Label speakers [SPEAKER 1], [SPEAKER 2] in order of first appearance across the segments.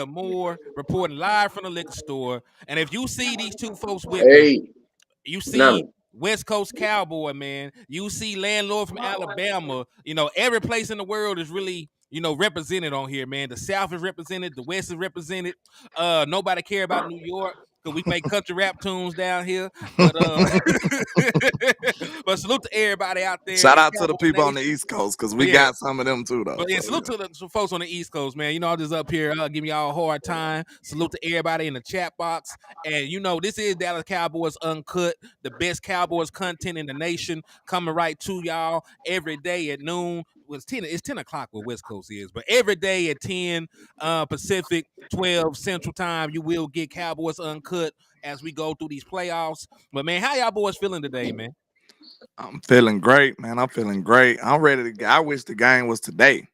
[SPEAKER 1] Moore reporting live from the liquor store. And if you see these two folks with me,
[SPEAKER 2] Hey,
[SPEAKER 1] you see
[SPEAKER 2] no.
[SPEAKER 1] West Coast Cowboy, man. You see landlord from Alabama. Every place in the world is really, represented on here, man. The South is represented, the West is represented. Nobody care about New York because we make country rap tunes down here. But but salute to everybody out there
[SPEAKER 3] Shout
[SPEAKER 1] in
[SPEAKER 3] out to the
[SPEAKER 1] Cowboy
[SPEAKER 3] people on the
[SPEAKER 1] Nation.
[SPEAKER 3] East Coast because
[SPEAKER 1] But
[SPEAKER 3] we
[SPEAKER 1] yeah,
[SPEAKER 3] got some of them too, though.
[SPEAKER 1] but yeah,
[SPEAKER 3] So,
[SPEAKER 1] salute to the folks on the East Coast, man. I'm just up here giving y'all a hard time. Salute to everybody in the chat box. And this is Dallas Cowboys Uncut, the best Cowboys content in the nation, coming right to y'all every day at noon. Well, it's 10 o'clock where West Coast is, but every day at 10 Pacific, 12 Central Time, you will get Cowboys Uncut as we go through these playoffs. But man, how y'all boys feeling today, man?
[SPEAKER 3] I'm feeling great, man. I'm feeling great. I'm ready to. I wish the game was today.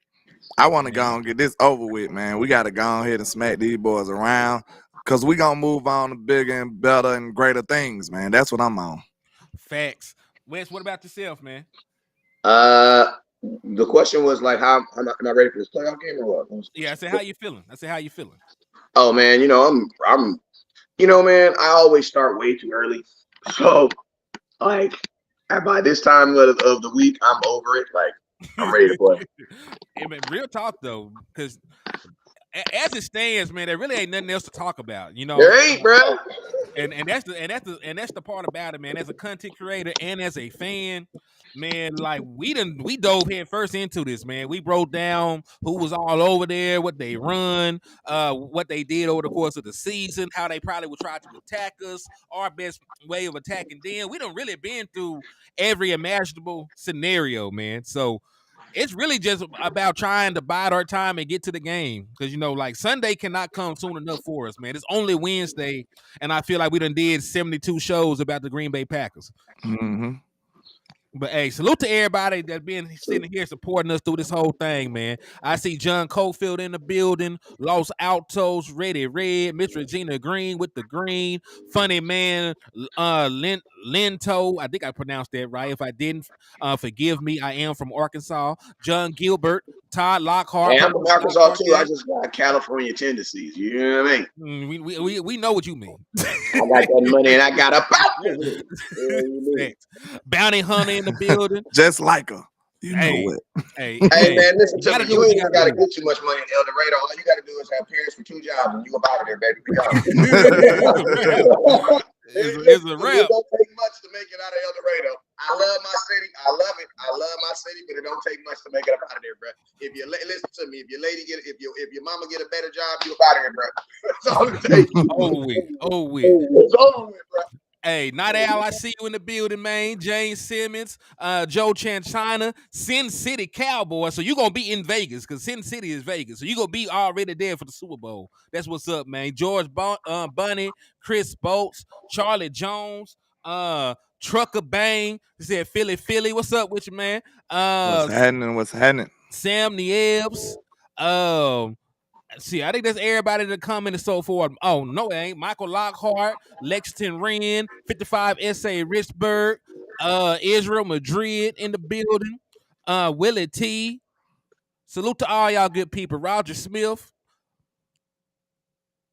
[SPEAKER 3] I want to go and get this over with, man. We got to go ahead and smack these boys around because we going to move on to bigger and better and greater things, man. That's what I'm on.
[SPEAKER 1] Facts. Wes, what about yourself, man?
[SPEAKER 2] The question was like, how am I ready for this playoff game or what?
[SPEAKER 1] Yeah, I said, how you feeling?
[SPEAKER 2] Oh man, I'm man, I always start way too early. So like by this time of the week, I'm over it. Like I'm ready to play.
[SPEAKER 1] I mean, real talk though, because as it stands, man, there really ain't nothing else to talk about.
[SPEAKER 2] There ain't, bro.
[SPEAKER 1] And that's the part about it, man. As a content creator and as a fan, man, like we dove head first into this, man. We broke down who was all over there, what they run, what they did over the course of the season, how they probably would try to attack us, our best way of attacking them. We done really been through every imaginable scenario, man. So it's really just about trying to bide our time and get to the game because like Sunday cannot come soon enough for us, man. It's only Wednesday, and I feel like we done did 72 shows about the Green Bay Packers.
[SPEAKER 3] Mm-hmm.
[SPEAKER 1] But hey, salute to everybody that's been sitting here supporting us through this whole thing, man. I see John Cofield in the building, Los Altos, Ready Red, Miss Regina Green with the green, funny man, Lento. I think I pronounced that right. If I didn't, forgive me. I am from Arkansas. John Gilbert, Todd Lockhart.
[SPEAKER 2] Hey, I'm from Arkansas too. I just got California tendencies. You know what I mean?
[SPEAKER 1] We know what you mean.
[SPEAKER 2] I got that money and I got a pocket.
[SPEAKER 1] Bounty Hunter in the building.
[SPEAKER 3] Just like her. You know what?
[SPEAKER 2] Hey, man, listen to me. You ain't even got to get too much money in El Dorado. All you got to do is have parents for 2 jobs and you about it there, baby. We got it.
[SPEAKER 1] It's a wrap.
[SPEAKER 2] It don't take much to make it out of El Dorado. I love my city. I love it. I love my city, but it don't take much to make it up out of there, bro. If you listen to me, if your lady if your mama get a better job, you out of here, bro. That's all it takes. It's over with, bro.
[SPEAKER 1] Hey, Night Owl, I see you in the building, man. James Simmons, Joe Chanchina, Sin City Cowboys. So you're going to be in Vegas because Sin City is Vegas. So you're going to be already there for the Super Bowl. That's what's up, man. George Bunny, Chris Bolts, Charlie Jones, Trucker Bang. He said, Philly. What's up with you, man?
[SPEAKER 3] What's happening?
[SPEAKER 1] Sam Niebs. See, I think that's everybody that comment and so forth. Oh, no, it ain't. Michael Lockhart, Lexington Wren, 55 S.A. Richburg, Israel Madrid in the building, Willie T. Salute to all y'all good people. Roger Smith.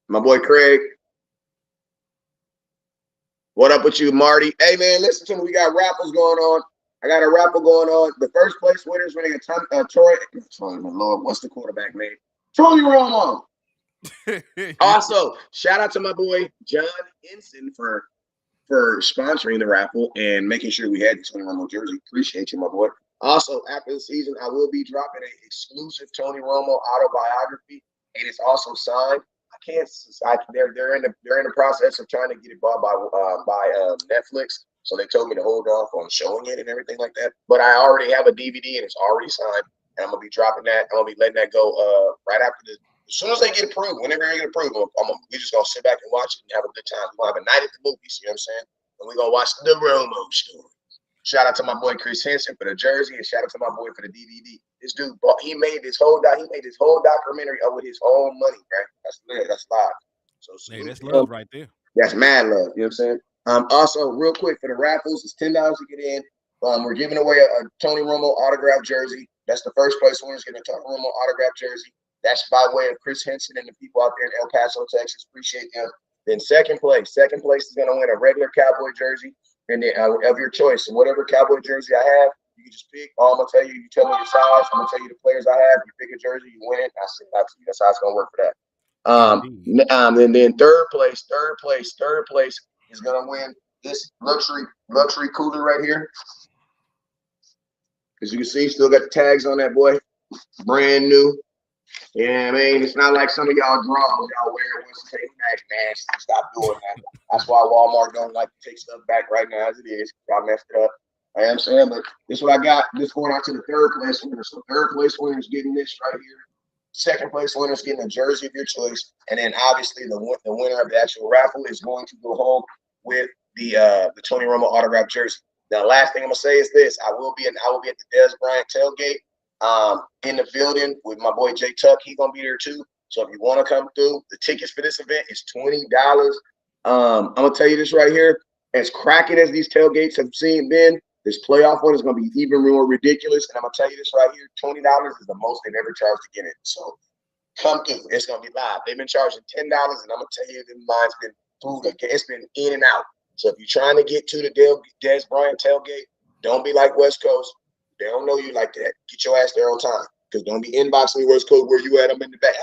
[SPEAKER 2] My boy Craig. What up with you, Marty? Hey, man, listen to me. We got raffles going on. I got a raffle going on. The first place winners winning a Troy. My Lord, what's the quarterback name? Tony Romo. Also, shout out to my boy John Ensign for sponsoring the raffle and making sure we had the Tony Romo jersey. Appreciate you, my boy. Also, after the season, I will be dropping an exclusive Tony Romo autobiography, and it's also signed. They're in the process of trying to get it bought by Netflix. So they told me to hold off on showing it and everything like that. But I already have a DVD and it's already signed. And I'm gonna be dropping that. I'm gonna be letting that go right after as soon as they get approved. Whenever they get approved, we're just gonna sit back and watch it and have a good time. We're gonna have a night at the movies. You know what I'm saying? And we're gonna watch the Romo story. Shout out to my boy Chris Henson for the jersey, and shout out to my boy for the DVD. This dude, he made this whole documentary with his own money, right? That's lit. That's live. So
[SPEAKER 1] hey, that's love right there.
[SPEAKER 2] That's mad love. You know what I'm saying? Also, real quick for the raffles, it's $10 to get in. We're giving away a Tony Romo autographed jersey. That's the first place winners getting a Tony Romo autographed jersey. That's by way of Chris Henson and the people out there in El Paso, Texas. Appreciate them. Then second place is going to win a regular Cowboy jersey, and then of your choice. So whatever Cowboy jersey I have, you can just pick. All I'm gonna tell you, you tell me your size. I'm gonna tell you the players I have. You pick a jersey, you win it. I send it out to you. That's how it's gonna work for that. And then third place is gonna win this luxury cooler right here. As you can see, still got the tags on that boy, brand new. Yeah, I mean, it's not like some of y'all draws y'all wear once to take back, man. Stop doing that. That's why Walmart don't like to take stuff back right now as it is. Y'all messed it up. I am saying, but this is what I got. This going out to the third place winner. So third place winner is getting this right here. Second place winner is getting a jersey of your choice, and then obviously the winner of the actual raffle is going to go home with the Tony Romo autograph jersey. Now, last thing I'm gonna say is this: I will be at the Dez Bryant tailgate in the building with my boy Jay Tuck. He's gonna be there too. So if you want to come through, the tickets for this event is $20. I'm gonna tell you this right here: as cracking as these tailgates have been, this playoff one is gonna be even more ridiculous. And I'm gonna tell you this right here: $20 is the most they've ever charged to get in. So come through. It's gonna be live. They've been charging $10, and I'm gonna tell you, the line's been through. It's been in and out. So if you're trying to get to the Dez Bryant tailgate, don't be like West Coast. They don't know you like that. Get your ass there on time. Because don't be inboxing me West Coast where you at. I'm in the back.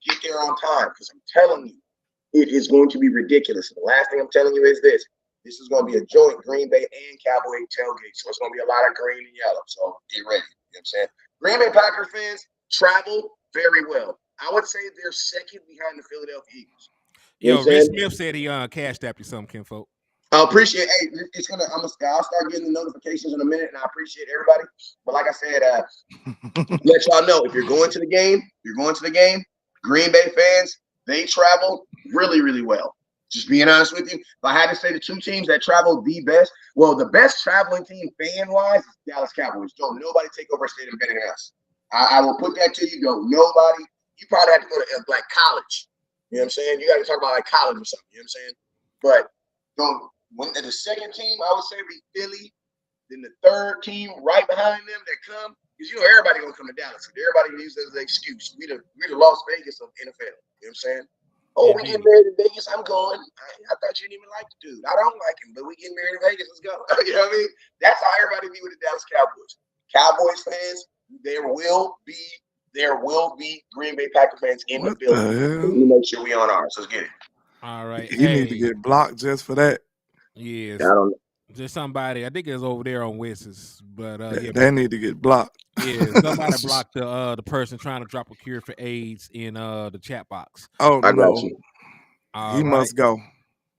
[SPEAKER 2] Get there on time. Because I'm telling you, it is going to be ridiculous. And the last thing I'm telling you is this. This is going to be a joint Green Bay and Cowboy tailgate. So it's going to be a lot of green and yellow. So get ready. You know what I'm saying? Green Bay Packers fans travel very well. I would say they're second behind the Philadelphia Eagles.
[SPEAKER 1] Yo, Rich Smith said he cashed app you something, kinfolk.
[SPEAKER 2] I appreciate. Hey, I'll start getting the notifications in a minute, and I appreciate everybody. But like I said, let y'all know if you're going to the game. Green Bay fans, they travel really, really well. Just being honest with you, if I had to say the two teams that travel the best, well, the best traveling team fan-wise is Dallas Cowboys. Don't nobody take over a stadium better than us. I will put that to you. Don't nobody. You probably have to go to like college. You know what I'm saying? You got to talk about like college or something. You know what I'm saying? But the second team, I would say, be Philly. Then the third team right behind them that come, because everybody gonna come to Dallas. Everybody uses it as an excuse. We the Las Vegas of NFL. You know what I'm saying? Oh, we getting married in Vegas. I'm going. I thought you didn't even like the dude. I don't like him, but we getting married in Vegas. Let's go. You know what I mean? That's how everybody be with the Dallas Cowboys. Cowboys fans, there will be Green Bay Packer fans in the building. We make sure we on ours. Let's get it.
[SPEAKER 1] All right.
[SPEAKER 3] You need to get blocked just for that.
[SPEAKER 1] Yes.
[SPEAKER 2] I don't know.
[SPEAKER 1] Just somebody, I think it's over there on Wes's, but
[SPEAKER 3] they need to get blocked.
[SPEAKER 1] Yeah, somebody blocked the person trying to drop a cure for AIDS in the chat box.
[SPEAKER 3] Oh,
[SPEAKER 2] I got you.
[SPEAKER 3] He must go.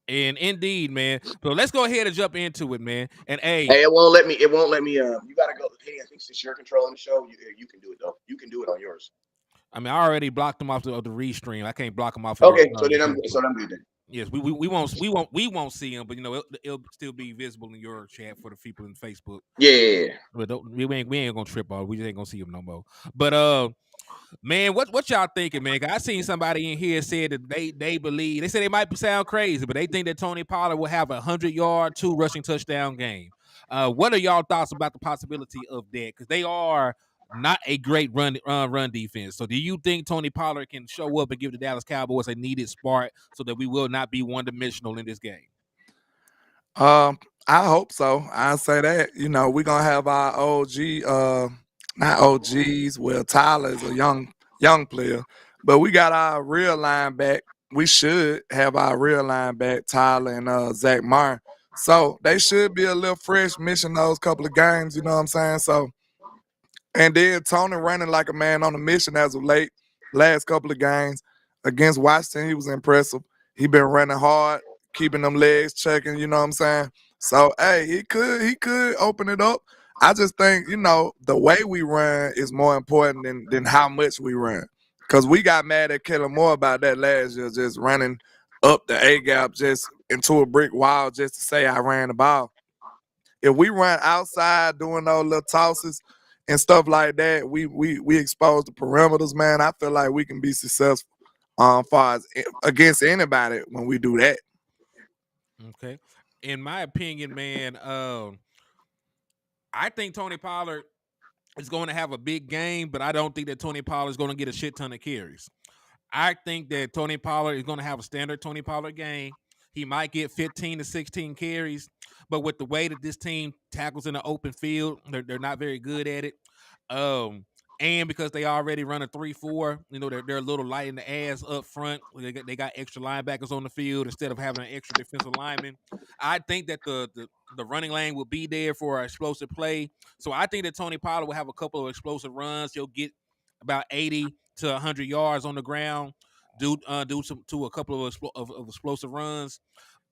[SPEAKER 1] And indeed, man. So let's go ahead and jump into it, man. And
[SPEAKER 2] hey, it won't let me. You gotta go. Hey, I think since you're controlling the show, you can do it though. You can do it on yours.
[SPEAKER 1] I mean, I already blocked them off the restream. I can't block them off.
[SPEAKER 2] Okay, so then I'm good then.
[SPEAKER 1] Yes, we won't see them, but it'll still be visible in your chat for the people in Facebook.
[SPEAKER 2] Yeah,
[SPEAKER 1] but we ain't gonna trip on. We just ain't gonna see them no more. But man, what y'all thinking, man? I seen somebody in here said that they believe. They said they might sound crazy, but they think that Tony Pollard will have a 100-yard, 2 rushing touchdown game. What are y'all thoughts about the possibility of that? Because they are not a great run defense. So do you think Tony Pollard can show up and give the Dallas Cowboys a needed spark so that we will not be one-dimensional in this game?
[SPEAKER 3] I hope so. I say that. We're gonna have our OG, not OGs. Well, Tyler is a young player, but we got our real line back. We should have our real line back, Tyler and Zach Martin. So they should be a little fresh missing those couple of games. You know what I'm saying? So. And then Tony running like a man on a mission as of late. Last couple of games against Washington, he was impressive. He been running hard, keeping them legs checking, you know what I'm saying? So, hey, he could open it up. I just think, the way we run is more important than how much we run. Because we got mad at Kellen Moore about that last year, just running up the A-gap just into a brick wall just to say I ran the ball. If we run outside doing those little tosses, and stuff like that, we expose the perimeters, man. I feel like we can be successful far as against anybody when we do that.
[SPEAKER 1] Okay. In my opinion, man, I think Tony Pollard, is going to have a big game, but I don't think that Tony Pollard is going to get a shit ton of carries. I think that Tony Pollard is going to have a standard Tony Pollard game. He might get 15 to 16 carries, but with the way that this team tackles in the open field, they're not very good at it. And because they already run a 3-4, they're a little light in the ass up front. They got extra linebackers on the field instead of having an extra defensive lineman. I think that the running lane will be there for an explosive play. So I think that Tony Pollard will have a couple of explosive runs. He'll get about 80 to 100 yards on the ground, do a couple of explosive runs.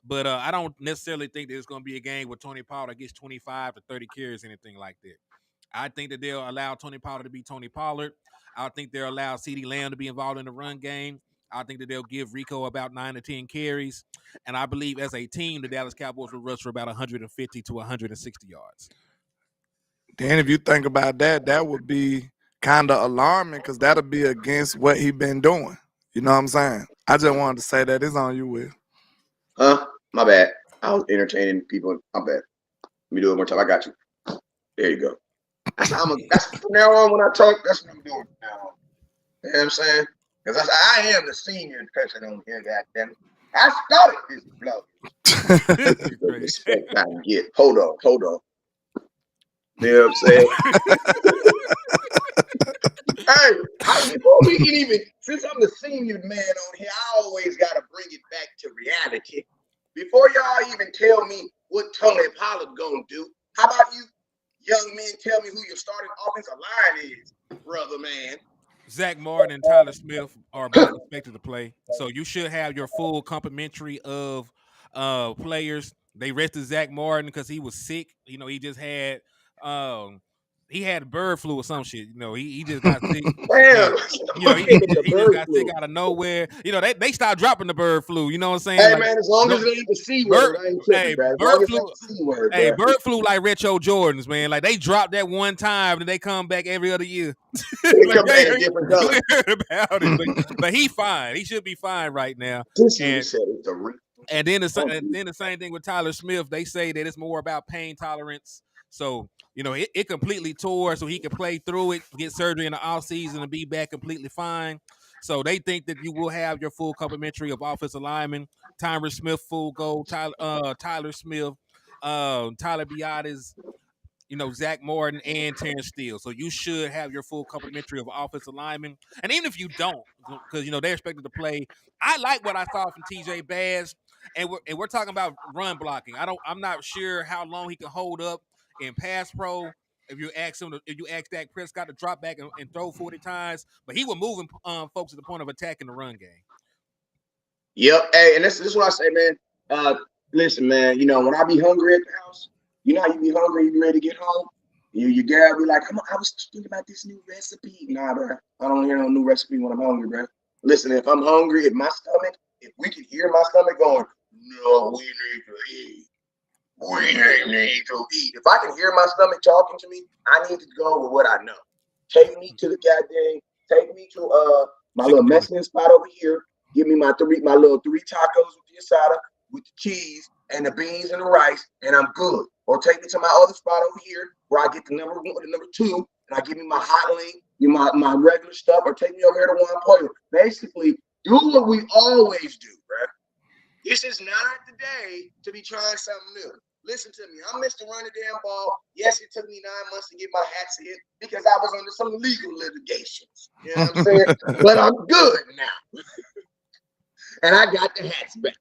[SPEAKER 1] But I don't necessarily think there's going to be a game where Tony Pollard gets 25 to 30 carries, anything like that. I think that they'll allow Tony Pollard to be Tony Pollard. I think they'll allow CeeDee Lamb to be involved in the run game. I think that they'll give Rico about 9 to 10 carries. And I believe as a team, the Dallas Cowboys will rush for about 150 to 160 yards.
[SPEAKER 3] Then if you think about that, that would be kind of alarming because that'll be against what he been doing. You know what I'm saying? I just wanted to say that. It's on you, Will.
[SPEAKER 2] My bad. I was entertaining people. My bad. Let me do it one more time. I got you. There you go. That's from now on when I talk. That's what I'm doing from now on. You know what I'm saying? Because I am the senior person on here. Goddamn it! I started this blog. The respect I can get. Hold on. You know what I'm saying? Hey, before we can even, since I'm the senior man on here, I always got to bring it back to reality. Before y'all even tell me what Tony Pollard gonna do, how about you young men tell me who your starting offensive line is, brother man?
[SPEAKER 1] Zach Martin and Tyler Smith are both expected to play. So you should have your full complementary of players. They rested Zach Martin because he was sick. He just had he had bird flu or some shit. He just got sick.
[SPEAKER 2] Damn.
[SPEAKER 1] He just got sick out of nowhere. They stopped dropping the bird flu. You know what I'm saying?
[SPEAKER 2] Hey, man, as long as it ain't the C word, I ain't tripping, bro.
[SPEAKER 1] Bird flu. Bird flu like retro Jordans, man. Like they dropped that one time and they come back every other year.
[SPEAKER 2] They come back in different colors.
[SPEAKER 1] About it, but he fine. He should be fine right now. And then the same thing with Tyler Smith. They say that it's more about pain tolerance. So, it completely tore so he can play through it, get surgery in the offseason, and be back completely fine. So they think that you will have your full complementary of offensive linemen. Tyler Smith, full go. Tyler Smith, Tyler Biotis, Zach Martin and Terrence Steele. So you should have your full complementary of offensive linemen. And even if you don't, because, they're expected to play, I like what I saw from TJ Bass. And we're talking about run blocking. I'm not sure how long he can hold up in pass pro. If you ask Dak Prescott to drop back and throw 40 times, but he was moving folks at the point of attacking the run game.
[SPEAKER 2] Yep. Hey, and this is what I say, man. Listen, man. When I be hungry at the house, how you be hungry, you be ready to get home. You girl be like, I was thinking about this new recipe. Nah, bro. I don't hear no new recipe when I'm hungry, bro. Listen, if I'm hungry, if we can hear my stomach going, no, we need to eat. We need to eat. If I can hear my stomach talking to me, I need to go with what I know. Take me to take me to my little Mexican spot over here. Give me my little 3 tacos with the asada, with the cheese and the beans and the rice, and I'm good. Or take me to my other spot over here where I get the number 1 and the number 2, and I give me my hot link, my regular stuff, or take me over here to Juan Pollo. Basically, do what we always do, bro. This is not the day to be trying something new. Listen to me. I'm Mr. Run the Damn Ball. Yes, it took me 9 months to get my hats in because I was under some legal litigations. You know what I'm saying? But I'm good now. And I got the hats back.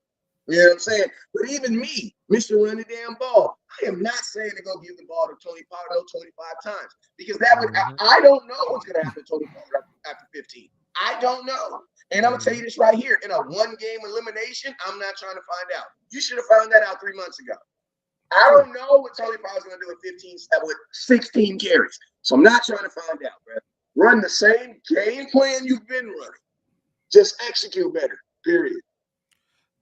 [SPEAKER 2] You know what I'm saying? But even me, Mr. Run the Damn Ball, I am not saying to go give the ball to Tony Pollard 25 times because that would I don't know what's going to happen to Tony Pollard after 15. I don't know. And I'm going to tell you this right here. In a 1-game elimination, I'm not trying to find out. You should have found that out 3 months ago. I don't know what Tony Pollard's going to do with 16 carries. So I'm not trying to find out, bro. Run the same game plan you've been running. Just execute better, period.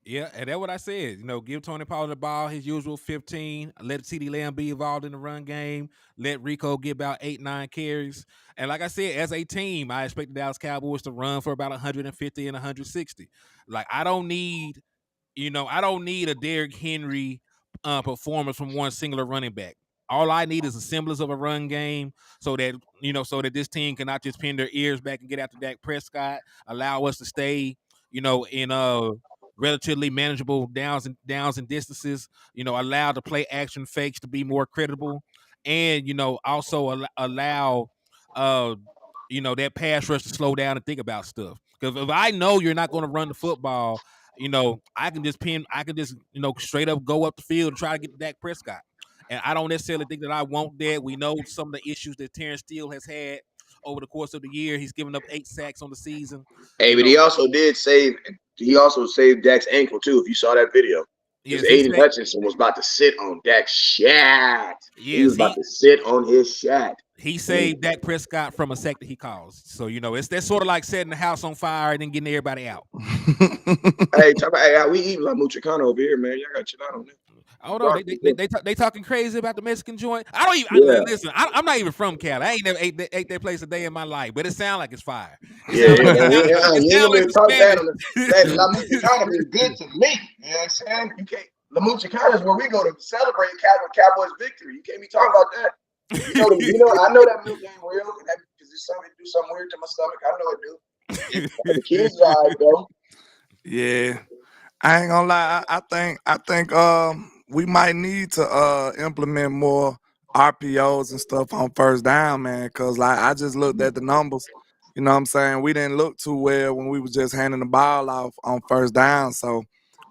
[SPEAKER 1] Yeah, and that's what I said. Give Tony Pollard the ball, his usual 15. Let CeeDee Lamb be involved in the run game. Let Rico get about 8-9 carries. And like I said, as a team, I expect the Dallas Cowboys to run for about 150 and 160. Like I don't need a Derrick Henry performance from one singular running back. All I need is a semblance of a run game, so that so that this team cannot just pin their ears back and get after Dak Prescott. Allow us to stay, in relatively manageable downs and distances. Allow the play action fakes to be more credible, and also allow that pass rush to slow down and think about stuff. Because if I know you're not going to run the football, I can just straight up go up the field and try to get to Dak Prescott. And I don't necessarily think that I want that. We know some of the issues that Terrence Steele has had over the course of the year. He's given up 8 sacks on the season.
[SPEAKER 2] Hey, but he also saved Dak's ankle too. If you saw that video, because
[SPEAKER 1] Yes,
[SPEAKER 2] Aiden Hutchinson was about to sit on Dak's shat. He was about to sit on his shat.
[SPEAKER 1] He saved Dak Prescott from a sack that he caused. So that's sort of like setting the house on fire and then getting everybody out.
[SPEAKER 2] Hey, we eat La Muchicana over here, man. Y'all got to chill out on that.
[SPEAKER 1] Oh no, they talking crazy about the Mexican joint. I don't even listen. I'm not even from Cali. I ain't never ate that place a day in my life, but it sounds like it's fire.
[SPEAKER 2] You ain't gonna talk bad on that. La Muchicana is good to me. You know what I'm saying? You can't. La Muchicana is where we go to celebrate Cowboys victory. You can't be talking about that. I know that milk ain't real because it's something do something weird to my stomach. I know it do. The kids are all right, though.
[SPEAKER 3] Yeah, I ain't gonna lie. I think we might need to implement more RPOs and stuff on first down, man. Because like I just looked at the numbers. You know what I'm saying? We didn't look too well when we was just handing the ball off on first down. So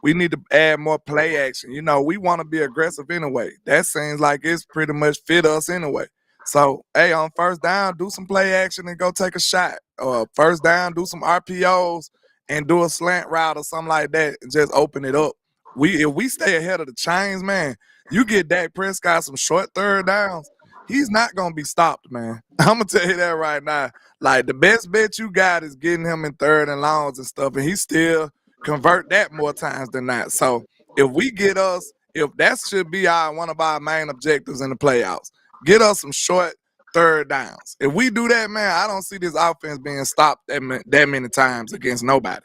[SPEAKER 3] we need to add more play action. We want to be aggressive anyway. That seems like it's pretty much fit us anyway. So, hey, on first down, do some play action and go take a shot. First down, do some RPOs and do a slant route or something like that and just open it up. If we stay ahead of the chains, man, you get Dak Prescott some short third downs, he's not going to be stopped, man. I'm going to tell you that right now. Like, the best bet you got is getting him in third and longs and stuff, and he still convert that more times than not. So if that should be one of our main objectives in the playoffs, get us some short third downs. If we do that, man, I don't see this offense being stopped that many times against nobody.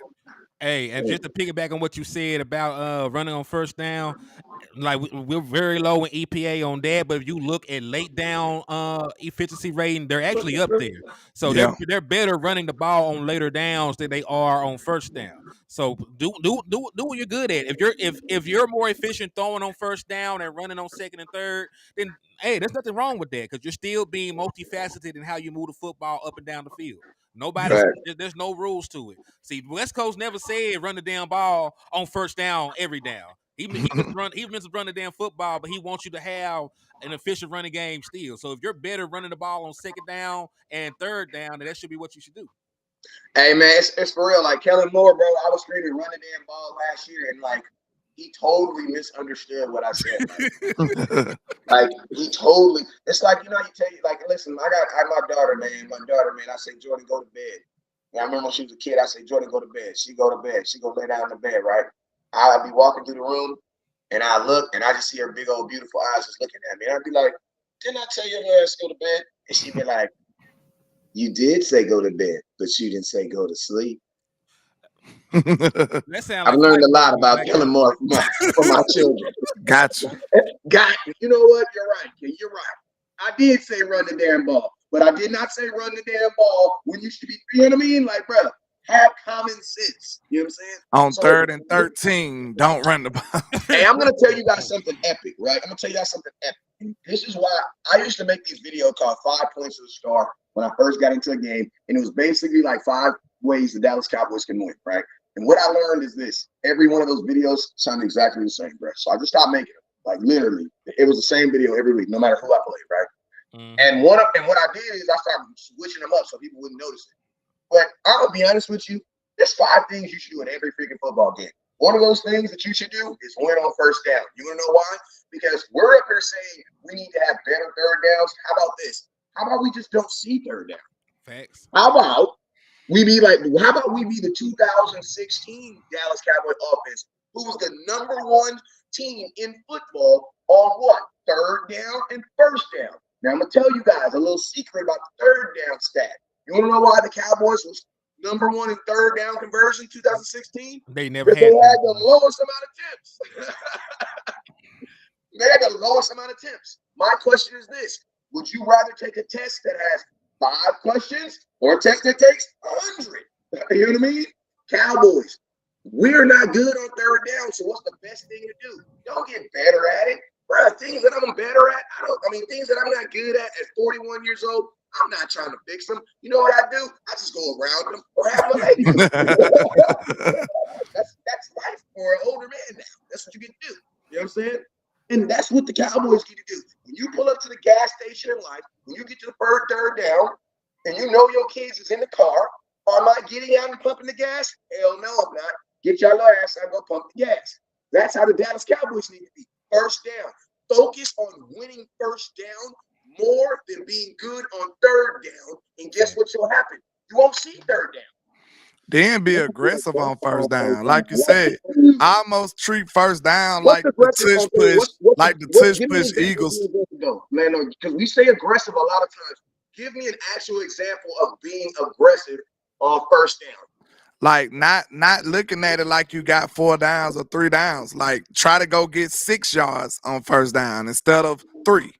[SPEAKER 1] Hey, and just to piggyback on what you said about running on first down, like we're very low in EPA on that, but if you look at late down efficiency rating, they're actually up there. So they're better running the ball on later downs than they are on first down. So do what you're good at. If you're more efficient throwing on first down and running on second and third, then hey, there's nothing wrong with that because you're still being multifaceted in how you move the football up and down the field. There's no rules to it. See, West Coast never said run the damn ball on first down every down. He meant to run the damn football, but he wants you to have an efficient running game still. So if you're better running the ball on second down and third down, then that should be what you should do.
[SPEAKER 2] Hey man, it's for real. Like Kellen Moore, bro, I was screaming run the damn ball last year, and like he totally misunderstood what I said. Like he totally. It's like you tell you like, listen, I my daughter, man. I say Jordan, go to bed. And I remember when she was a kid, I say Jordan, go to bed. She go to bed. She go lay down in the bed, right? I'd be walking through the room, and I look, and I just see her big old beautiful eyes just looking at me. And I'd be like, didn't I tell your ass to go to bed? And she'd be like, you did say go to bed, but you didn't say go to sleep. I've learned a lot about Kellen Moore for my children.
[SPEAKER 3] Gotcha.
[SPEAKER 2] You know what? You're right. You're right. I did say run the damn ball, but I did not say run the damn ball when you should be, you know what I mean? Like, bro, have common sense. You know what I'm saying?
[SPEAKER 3] On 3rd and 13, don't run the ball.
[SPEAKER 2] Hey, I'm going to tell you guys something epic, right? I'm going to tell you guys something epic. And this is why I used to make these videos called 5 Points to the Star when I first got into a game. And it was basically like 5 ways the Dallas Cowboys can win, right? And what I learned is this. Every one of those videos sounded exactly the same, bro. So I just stopped making them. Like, literally, it was the same video every week, no matter who I played, right? Mm-hmm. And what I did is I started switching them up so people wouldn't notice it. But I'm going to be honest with you. There's 5 things you should do in every freaking football game. One of those things that you should do is win on first down. You want to know why? Because we're up here saying we need to have better third downs. How about this? How about we just don't see third down?
[SPEAKER 1] Facts.
[SPEAKER 2] How about we be the 2016 Dallas Cowboys offense, who was the #1 team in football on what? Third down and first down. Now, I'm going to tell you guys a little secret about the third down stat. You want to know why the Cowboys was #1 in third down conversion 2016?
[SPEAKER 1] They never had
[SPEAKER 2] the lowest amount of attempts. They had the lowest amount of attempts. My question is this. Would you rather take a test that has 5 questions or a test that takes 100? You know what I mean? Cowboys, we're not good on third down, so what's the best thing to do? Don't get better at it. Bro, things that I'm better at, things that I'm not good at 41 years old, I'm not trying to fix them. You know what I do? I just go around them or have my lady do. That's life for an older man now. That's what you get to do. You know what I'm saying? And that's what the Cowboys get to do. When you pull up to the gas station in life, when you get to the third down, and you know your kids is in the car, am I getting out and pumping the gas? Hell no, I'm not. Get your little ass out and go pump the gas. That's how the Dallas Cowboys need to be. First down. Focus on winning first down more than being good on third down. And guess what will happen? You won't see third down.
[SPEAKER 3] Then be aggressive on first down. Like you said, I almost treat first down
[SPEAKER 2] What's
[SPEAKER 3] like the
[SPEAKER 2] aggressive?
[SPEAKER 3] tush push, like the tush push Eagles.
[SPEAKER 2] Man, because we say aggressive a lot of times. Give me an actual example of being aggressive on first down.
[SPEAKER 3] Like not looking at it like you got 4 downs or 3 downs. Like try to go get 6 yards on first down instead of 3.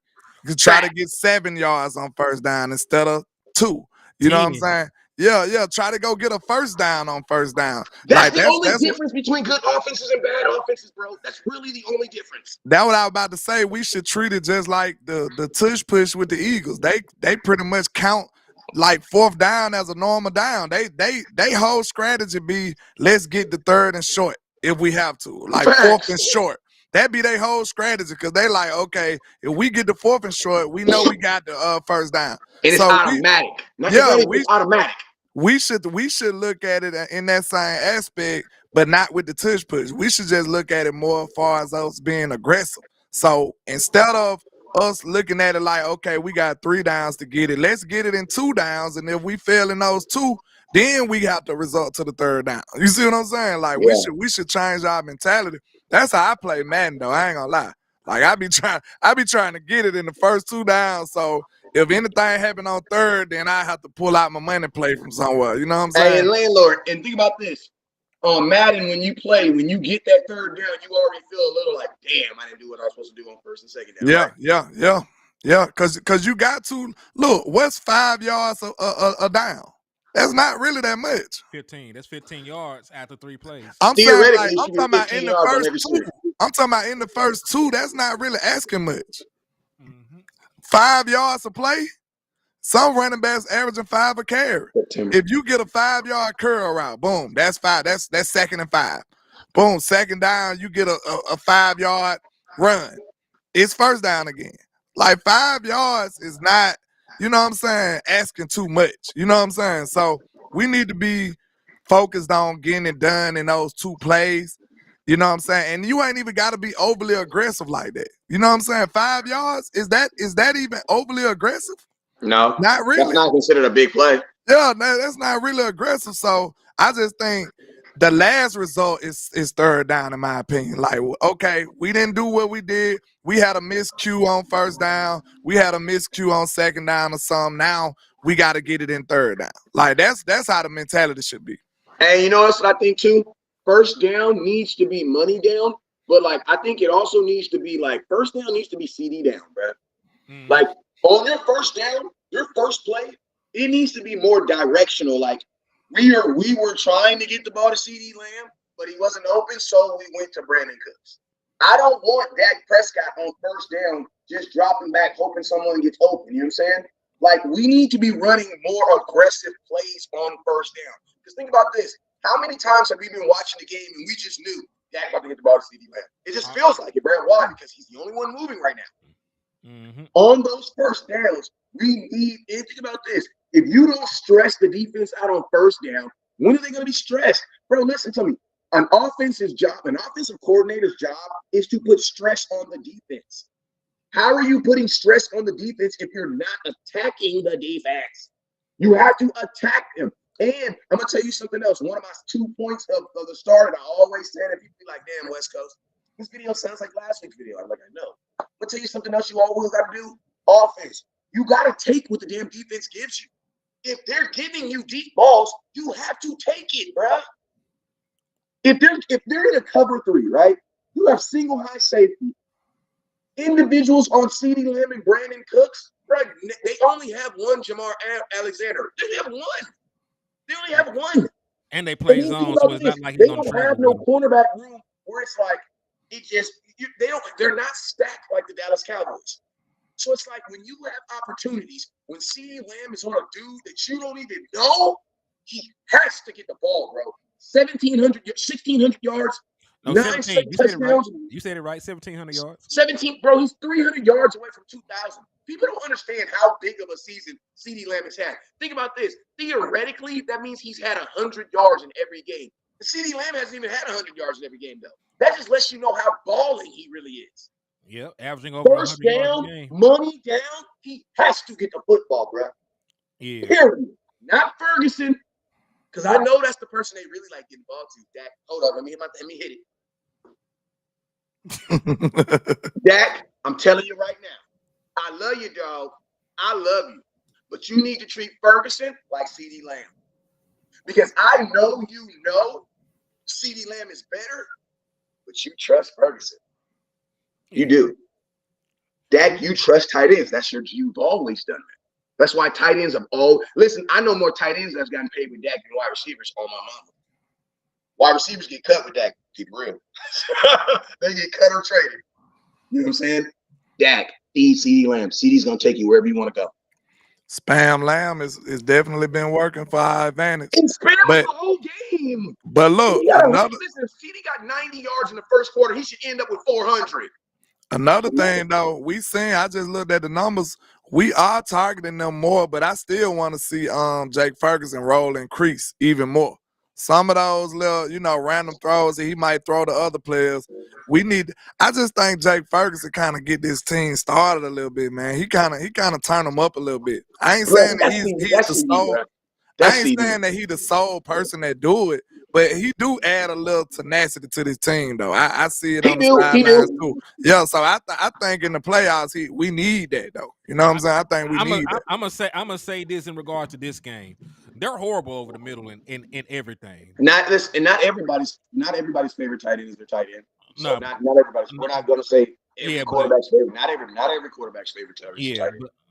[SPEAKER 3] You try to get 7 yards on first down instead of 2. You know what I'm saying? Yeah. Try to go get a first down on first down.
[SPEAKER 2] That's the only difference between good offenses and bad offenses, bro. That's really the only difference.
[SPEAKER 3] That's what I was about to say. We should treat it just like the tush push with the Eagles. They pretty much count like 4th down as a normal down. They whole strategy be let's get the 3rd and short if we have to. Like 4th and short. That be their whole strategy because they like, okay, if we get the 4th and short, we know we got the first down.
[SPEAKER 2] And it's automatic. It's automatic.
[SPEAKER 3] We should look at it in that same aspect, but not with the tush push. We should just look at it more as far as us being aggressive. So instead of us looking at it like, okay, we got 3 downs to get it, let's get it in 2 downs, and if we fail in those 2, then we have to resort to the 3rd down. You see what I'm saying? Like we should change our mentality. That's how I play Madden, though. I ain't gonna lie. Like I be trying to get it in the first 2 downs. So if anything happen on 3rd, then I have to pull out my money play from somewhere. You know what I'm saying?
[SPEAKER 2] Hey, and landlord, and think about this. On Madden, when you get that 3rd down, you already feel a little like, damn, I didn't do what I was supposed to do on 1st and 2nd down.
[SPEAKER 3] Yeah. Cause you got to look. What's 5 yards a down? That's not really that much.
[SPEAKER 1] 15. That's 15 yards after 3 plays.
[SPEAKER 3] I'm saying like, I'm talking about in the first 2. I'm talking about in the first 2. That's not really asking much. 5 yards a play. Some running backs averaging 5 a carry. If you get a 5-yard curl route, boom, that's 5. That's 2nd and 5. Boom, 2nd down, you get a 5-yard run. It's 1st down again. Like 5 yards is not, you know what I'm saying, asking too much. You know what I'm saying? So we need to be focused on getting it done in those 2 plays. You know what I'm saying? And you ain't even got to be overly aggressive like that. You know what I'm saying? 5 yards, is that even overly aggressive?
[SPEAKER 2] No.
[SPEAKER 3] Not really.
[SPEAKER 2] That's not considered a big play.
[SPEAKER 3] Yeah, that's not really aggressive. So I just think the last result is 3rd down, in my opinion. Like, okay, we didn't do what we did. We had a miscue on 1st down. We had a miscue on 2nd down or something. Now we got to get it in 3rd down. Like, that's how the mentality should be.
[SPEAKER 2] And you know what I think too? 1st down needs to be money down, but like I think it also needs to be like 1st down needs to be CD down, bro. Like on your 1st down, your first play, it needs to be more directional. Like we were trying to get the ball to CD Lamb, but he wasn't open, so we went to Brandon Cooks. I don't want Dak Prescott on 1st down just dropping back, hoping someone gets open. You know what I'm saying? Like we need to be running more aggressive plays on 1st down. Because think about this. How many times have we been watching the game and we just knew Dak about to get the ball to CD Lamb? It just feels like it, bro. Why? Because he's the only one moving right now. On those 1st downs, we need, and think about this. If you don't stress the defense out on 1st down, when are they going to be stressed? Bro, listen to me. An offensive coordinator's job is to put stress on the defense. How are you putting stress on the defense if you're not attacking the defense? You have to attack them. And I'm going to tell you something else. One of my 2 points of the start, and I always said, if you be like, damn, West Coast, this video sounds like last week's video. I'm like, I know. I'm going to tell you something else you always got to do. Offense. You got to take what the damn defense gives you. If they're giving you deep balls, you have to take it, bro. If they're in a cover 3, right? You have single high safety. Individuals on CeeDee Lamb and Brandon Cooks, bro, they only have one Jamar Alexander. They have one. They only have one.
[SPEAKER 1] And they play zone, so it's not like he's
[SPEAKER 2] they
[SPEAKER 1] gonna
[SPEAKER 2] don't
[SPEAKER 1] travel.
[SPEAKER 2] have no cornerback room where it's like it just they're not stacked like the Dallas Cowboys. So it's like when you have opportunities, when CeeDee Lamb is on a dude that you don't even know, he has to get the ball, bro. 1,600 yards,
[SPEAKER 1] No,
[SPEAKER 2] 9
[SPEAKER 1] 17.
[SPEAKER 2] touchdowns.
[SPEAKER 1] You said it right. 1,700 yards.
[SPEAKER 2] 17, bro. He's 300 yards away from 2,000. People don't understand how big of a season CeeDee Lamb has had. Think about this. Theoretically, that means he's had 100 yards in every game. CeeDee Lamb hasn't even had 100 yards in every game, though. That just lets you know how balling he really is.
[SPEAKER 1] Yep, averaging over 100 yards a game.
[SPEAKER 2] Money down, he has to get the football, bro.
[SPEAKER 1] Yeah.
[SPEAKER 2] Period. Not Ferguson, because I know that's the person they really like getting ball to. Dak, hold on, let me hit it. Dak, I'm telling you right now, I love you, dog. I love you. But you need to treat Ferguson like CeeDee Lamb. Because I know you know CeeDee Lamb is better, but you trust Ferguson. You do. Dak, you trust tight ends. You've always done that. That's why tight ends have listen, I know more tight ends that's gotten paid with Dak than wide receivers on my mama. Wide receivers get cut with Dak, keep it real. They get cut or traded. You know what I'm saying? Dak, CeeDee Lamb. CeeDee's gonna take you wherever you want to go.
[SPEAKER 3] Spam Lamb is definitely been working for our advantage.
[SPEAKER 2] And Spam the whole game.
[SPEAKER 3] But look,
[SPEAKER 2] listen, CeeDee got 90 yards in the first quarter. He should end up with 400.
[SPEAKER 3] Another thing, though, I just looked at the numbers. We are targeting them more, but I still want to see Jake Ferguson role increase even more. Some of those little, random throws that he might throw to other players. I just think Jake Ferguson kind of get this team started a little bit, man. He kind of turn them up a little bit. I ain't saying that he's the sole. I ain't saying that he the sole person that do it, but he do add a little tenacity to this team, though. I see it on the sidelines too. Yeah, so I think in the playoffs we need that, though. You know what I'm saying? I think we need that.
[SPEAKER 1] I'm gonna say this in regard to this game. They're horrible over the middle in everything.
[SPEAKER 2] Not everybody's favorite tight end is their tight end. So not everybody's. We're not gonna say every quarterback's favorite. Not every quarterback's favorite tight end.
[SPEAKER 1] Yeah,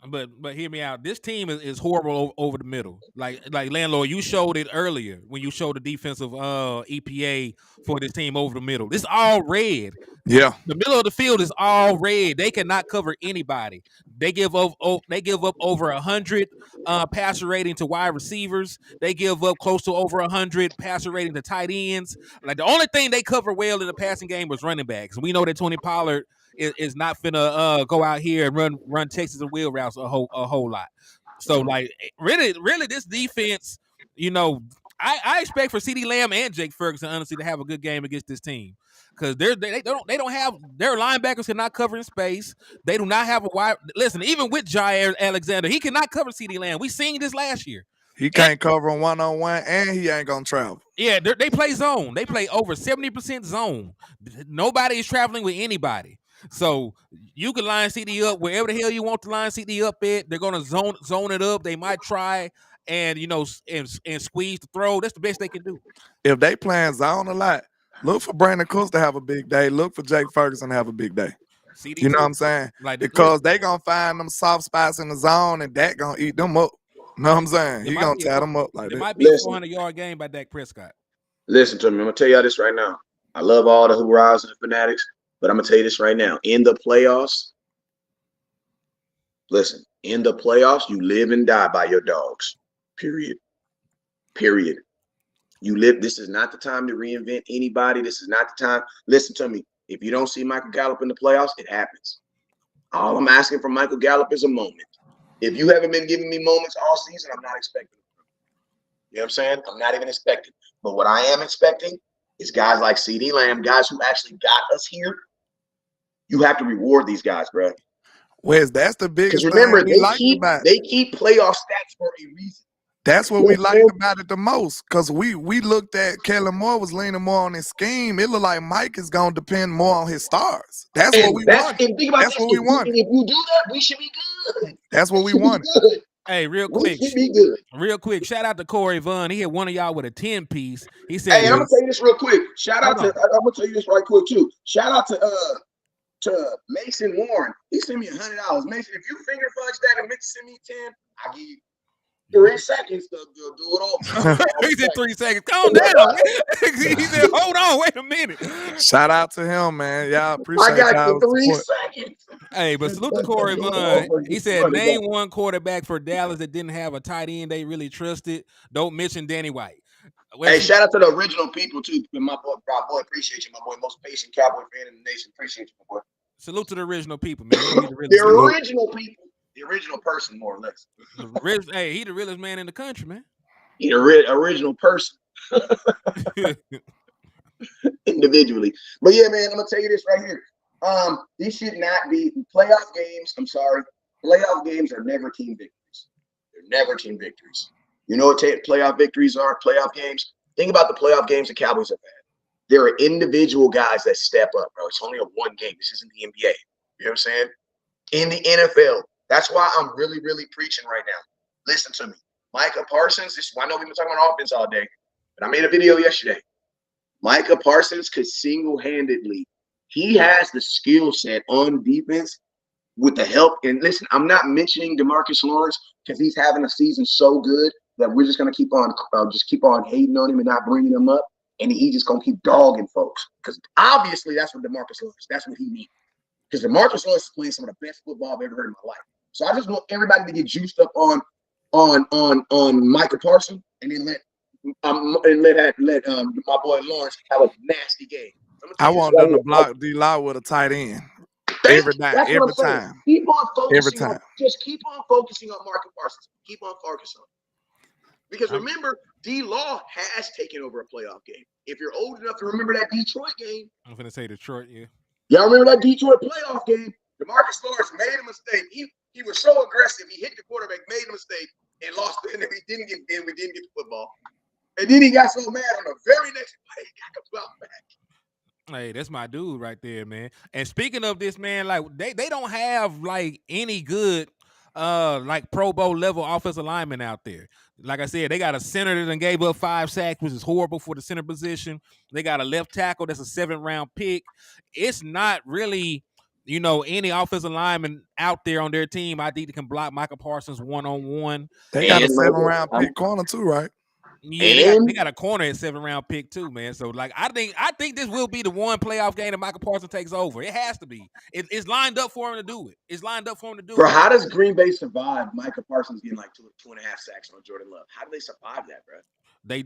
[SPEAKER 1] but hear me out. This team is horrible over the middle. Like landlord, you showed it earlier when you showed the defensive EPA for this team over the middle. It's all red.
[SPEAKER 3] Yeah,
[SPEAKER 1] the middle of the field is all red. They cannot cover anybody. They give up over 100 passer rating to wide receivers. They give up close to over 100 passer rating to tight ends. Like the only thing they cover well in the passing game was running backs. We know that Tony Pollard is not finna go out here and run Texas and wheel routes a whole lot. So like really this defense, I expect for CeeDee Lamb and Jake Ferguson honestly to have a good game against this team. Because they don't have their linebackers cannot cover in space. They do not have a wide. Listen, even with Jair Alexander, he cannot cover CeeDee Lamb. We seen this last year.
[SPEAKER 3] He can't cover him 1-on-1, and he ain't gonna travel.
[SPEAKER 1] Yeah, they play zone. They play over 70% zone. Nobody is traveling with anybody. So you can line CD up wherever the hell you want to line CD up at. They're gonna zone it up. They might try and and squeeze the throw. That's the best they can do.
[SPEAKER 3] If they playing zone a lot, look for Brandon Cooks to have a big day. Look for Jake Ferguson to have a big day. You know what I'm saying? Because they gonna find them soft spots in the zone, and Dak gonna eat them up. You know what I'm saying? He gonna tie them up like that.
[SPEAKER 1] It might be a 400-yard game by Dak Prescott.
[SPEAKER 2] Listen to me. I'm gonna tell y'all this right now. I love all the hoorahs and the fanatics, but I'm gonna tell you this right now. In the playoffs, listen. In the playoffs, you live and die by your dogs. Period. You live. This is not the time to reinvent anybody. This is not the time. Listen to me. If you don't see Michael Gallup in the playoffs, it happens. All I'm asking from Michael Gallup is a moment. If you haven't been giving me moments all season, I'm not expecting it. You know what I'm saying? I'm not even expecting. But what I am expecting is guys like CeeDee Lamb, guys who actually got us here. You have to reward these guys, bro.
[SPEAKER 3] Wes, that's the biggest
[SPEAKER 2] thing remember, they keep playoff stats for a reason.
[SPEAKER 3] That's what we liked about it the most, because we looked at Kellen Moore was leaning more on his scheme. It looked like Mike is going to depend more on his stars. That's what we wanted. That's what we wanted.
[SPEAKER 2] If you do that, we should be good.
[SPEAKER 3] That's what we wanted.
[SPEAKER 1] Hey, real quick, shout out to Corey Vaughn. He hit one of y'all with a 10-piece. He said,
[SPEAKER 2] "Hey, I'm gonna tell you this real quick. I'm gonna tell you this right quick too. Shout out to to Mason Warren. He sent me $100. Mason, if you finger fudge that and Mitch send me 10, I'll give you 3 seconds to do it all.
[SPEAKER 1] He said 3 seconds. Calm down. He said, hold on, wait a minute.
[SPEAKER 3] Shout out to him, man. Y'all
[SPEAKER 2] I
[SPEAKER 3] appreciate
[SPEAKER 2] got
[SPEAKER 3] y'all
[SPEAKER 2] the 3
[SPEAKER 3] support.
[SPEAKER 2] seconds.
[SPEAKER 1] Hey, but salute to Corey Vaughn. He said, name one quarterback for Dallas that didn't have a tight end they really trusted. Don't mention Danny White.
[SPEAKER 2] Hey, shout out to the original people, too. My boy, appreciate you, my boy. Most patient Cowboy fan in the nation. Appreciate you, my boy.
[SPEAKER 1] Salute to the original people, man.
[SPEAKER 2] The original people. The original person, more or less.
[SPEAKER 1] Hey, he the realest man in the country, man.
[SPEAKER 2] He the original person. Individually. But yeah, man, I'm going to tell you this right here. These should not be playoff games. I'm sorry. Playoff games are never team victories. They're never team victories. You know what playoff victories are? Playoff games. Think about the playoff games the Cowboys have had. There are individual guys that step up, bro. It's only a one game. This isn't the NBA. You know what I'm saying? In the NFL. That's why I'm really, really preaching right now. Listen to me. Micah Parsons, I know we've been talking about offense all day, but I made a video yesterday. Micah Parsons could single-handedly, he has the skill set on defense with the help. And listen, I'm not mentioning DeMarcus Lawrence because he's having a season so good that we're just going to keep on hating on him and not bringing him up. And he's just going to keep dogging folks. Because obviously that's what DeMarcus Lawrence, that's what he needs. Because DeMarcus Lawrence is playing some of the best football I've ever heard in my life. So I just want everybody to get juiced up on Micah Parsons and then let my boy Lawrence have a nasty game.
[SPEAKER 3] I want them to block D-Law with a tight end. Every time.
[SPEAKER 2] Keep on focusing.
[SPEAKER 3] Every time.
[SPEAKER 2] Just keep on focusing on Micah Parsons. Keep on focusing on it. Because remember, D-Law has taken over a playoff game. If you're old enough to remember that Detroit game.
[SPEAKER 1] I'm going to say Detroit, yeah.
[SPEAKER 2] Y'all remember that Detroit playoff game? DeMarcus Lawrence made a mistake. He was so aggressive. He hit the quarterback, made a mistake, and lost it. And we didn't get the football. And then he got so mad on the very next play, he got the ball back.
[SPEAKER 1] Hey, that's my dude right there, man. And speaking of this, man, like they don't have like any good like Pro Bowl level offensive linemen out there. Like I said, they got a center that gave up 5 sacks, which is horrible for the center position. They got a left tackle that's a 7th-round pick. It's not really, any offensive lineman out there on their team I think that can block Micah Parsons one-on-one.
[SPEAKER 3] They got a 7th-round pick corner too, right?
[SPEAKER 1] Yeah, they got a corner at 7th-round pick too, man. So like, I think this will be the one playoff game that Micah Parsons takes over. It has to be. It's lined up for him to do it. It's lined up for him to do it.
[SPEAKER 2] Bro, how does Green Bay survive Micah Parsons getting like 2.5 sacks on Jordan Love? How do they survive that, bro?
[SPEAKER 1] They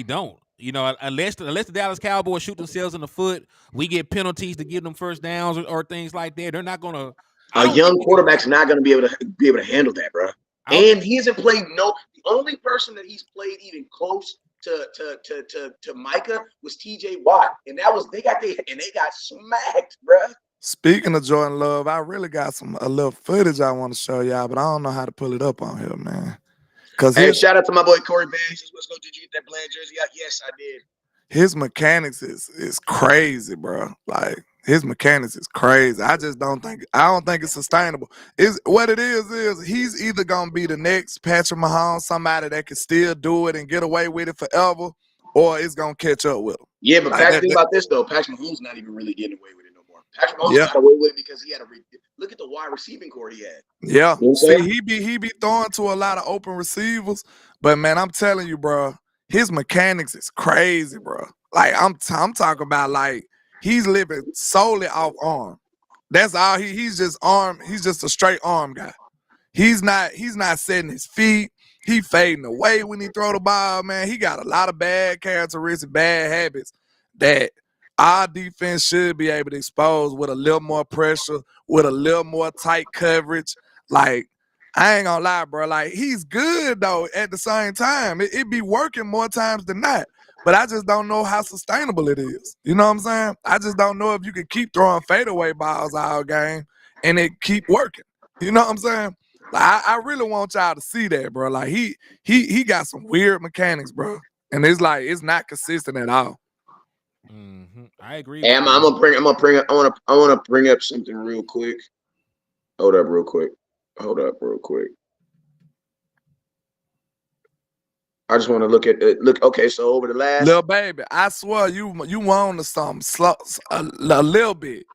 [SPEAKER 1] don't. Unless the Dallas Cowboys shoot themselves in the foot, we get penalties to give them first downs or things like that. They're not gonna.
[SPEAKER 2] A young quarterback's not gonna be able to handle that, bro. And he hasn't played the only person that he's played even close to Micah was TJ Watt. And they got smacked, bro.
[SPEAKER 3] Speaking of Jordan Love, I really got a little footage I want to show y'all, but I don't know how to pull it up on here, man.
[SPEAKER 2] Hey, shout out to my boy Corey Banks. Let's go. Did you get that Bland jersey out? Yes, I did.
[SPEAKER 3] His mechanics is crazy, bro. Like his mechanics is crazy. I don't think it's sustainable. What it is he's either gonna be the next Patrick Mahomes, somebody that can still do it and get away with it forever, or it's gonna catch up with him.
[SPEAKER 2] Yeah, but think about this though. Patrick Mahomes not even really getting away with it no more. Patrick Mahomes got away with it because he had look at the wide receiving core he had.
[SPEAKER 3] Yeah, see, he be throwing to a lot of open receivers, but man, I'm telling you, bro, his mechanics is crazy, bro. Like I'm talking about, like he's living solely off arm. That's all he's just arm. He's just a straight arm guy. He's not setting his feet. He fading away when he throw the ball, man. He got a lot of bad characteristics, bad habits that our defense should be able to expose with a little more pressure, with a little more tight coverage. Like, I ain't gonna lie, bro. Like, he's good, though, at the same time. It be working more times than not. But I just don't know how sustainable it is. You know what I'm saying? I just don't know if you can keep throwing fadeaway balls all game and it keep working. You know what I'm saying? Like, I really want y'all to see that, bro. Like, he got some weird mechanics, bro. And it's like, it's not consistent at all.
[SPEAKER 1] Mm-hmm. I agree.
[SPEAKER 2] Hey, I want to bring up something real quick. Hold up real quick. I just want to look. Okay, so over the last
[SPEAKER 3] little baby, I swear you on to something slow, a little bit.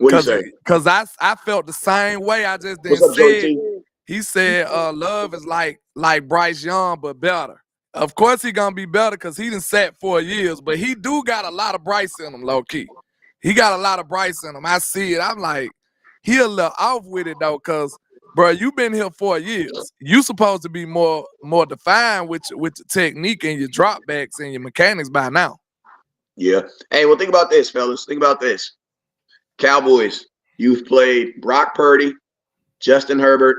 [SPEAKER 2] What do you say?
[SPEAKER 3] Cause I felt the same way. I just
[SPEAKER 2] What's
[SPEAKER 3] didn't
[SPEAKER 2] up, Joey
[SPEAKER 3] say it.
[SPEAKER 2] T?
[SPEAKER 3] He said Love is like Bryce Young, but better. Of course he gonna be better because he done sat 4 years, but he do got a lot of Bryce in him, low key. He got a lot of Bryce in him. I see it. I'm like, he a little off with it though, cause bro, you been here 4 years. You supposed to be more defined with your technique and your drop backs and your mechanics by now.
[SPEAKER 2] Yeah. Hey, well, think about this, fellas. Think about this. Cowboys, you've played Brock Purdy, Justin Herbert,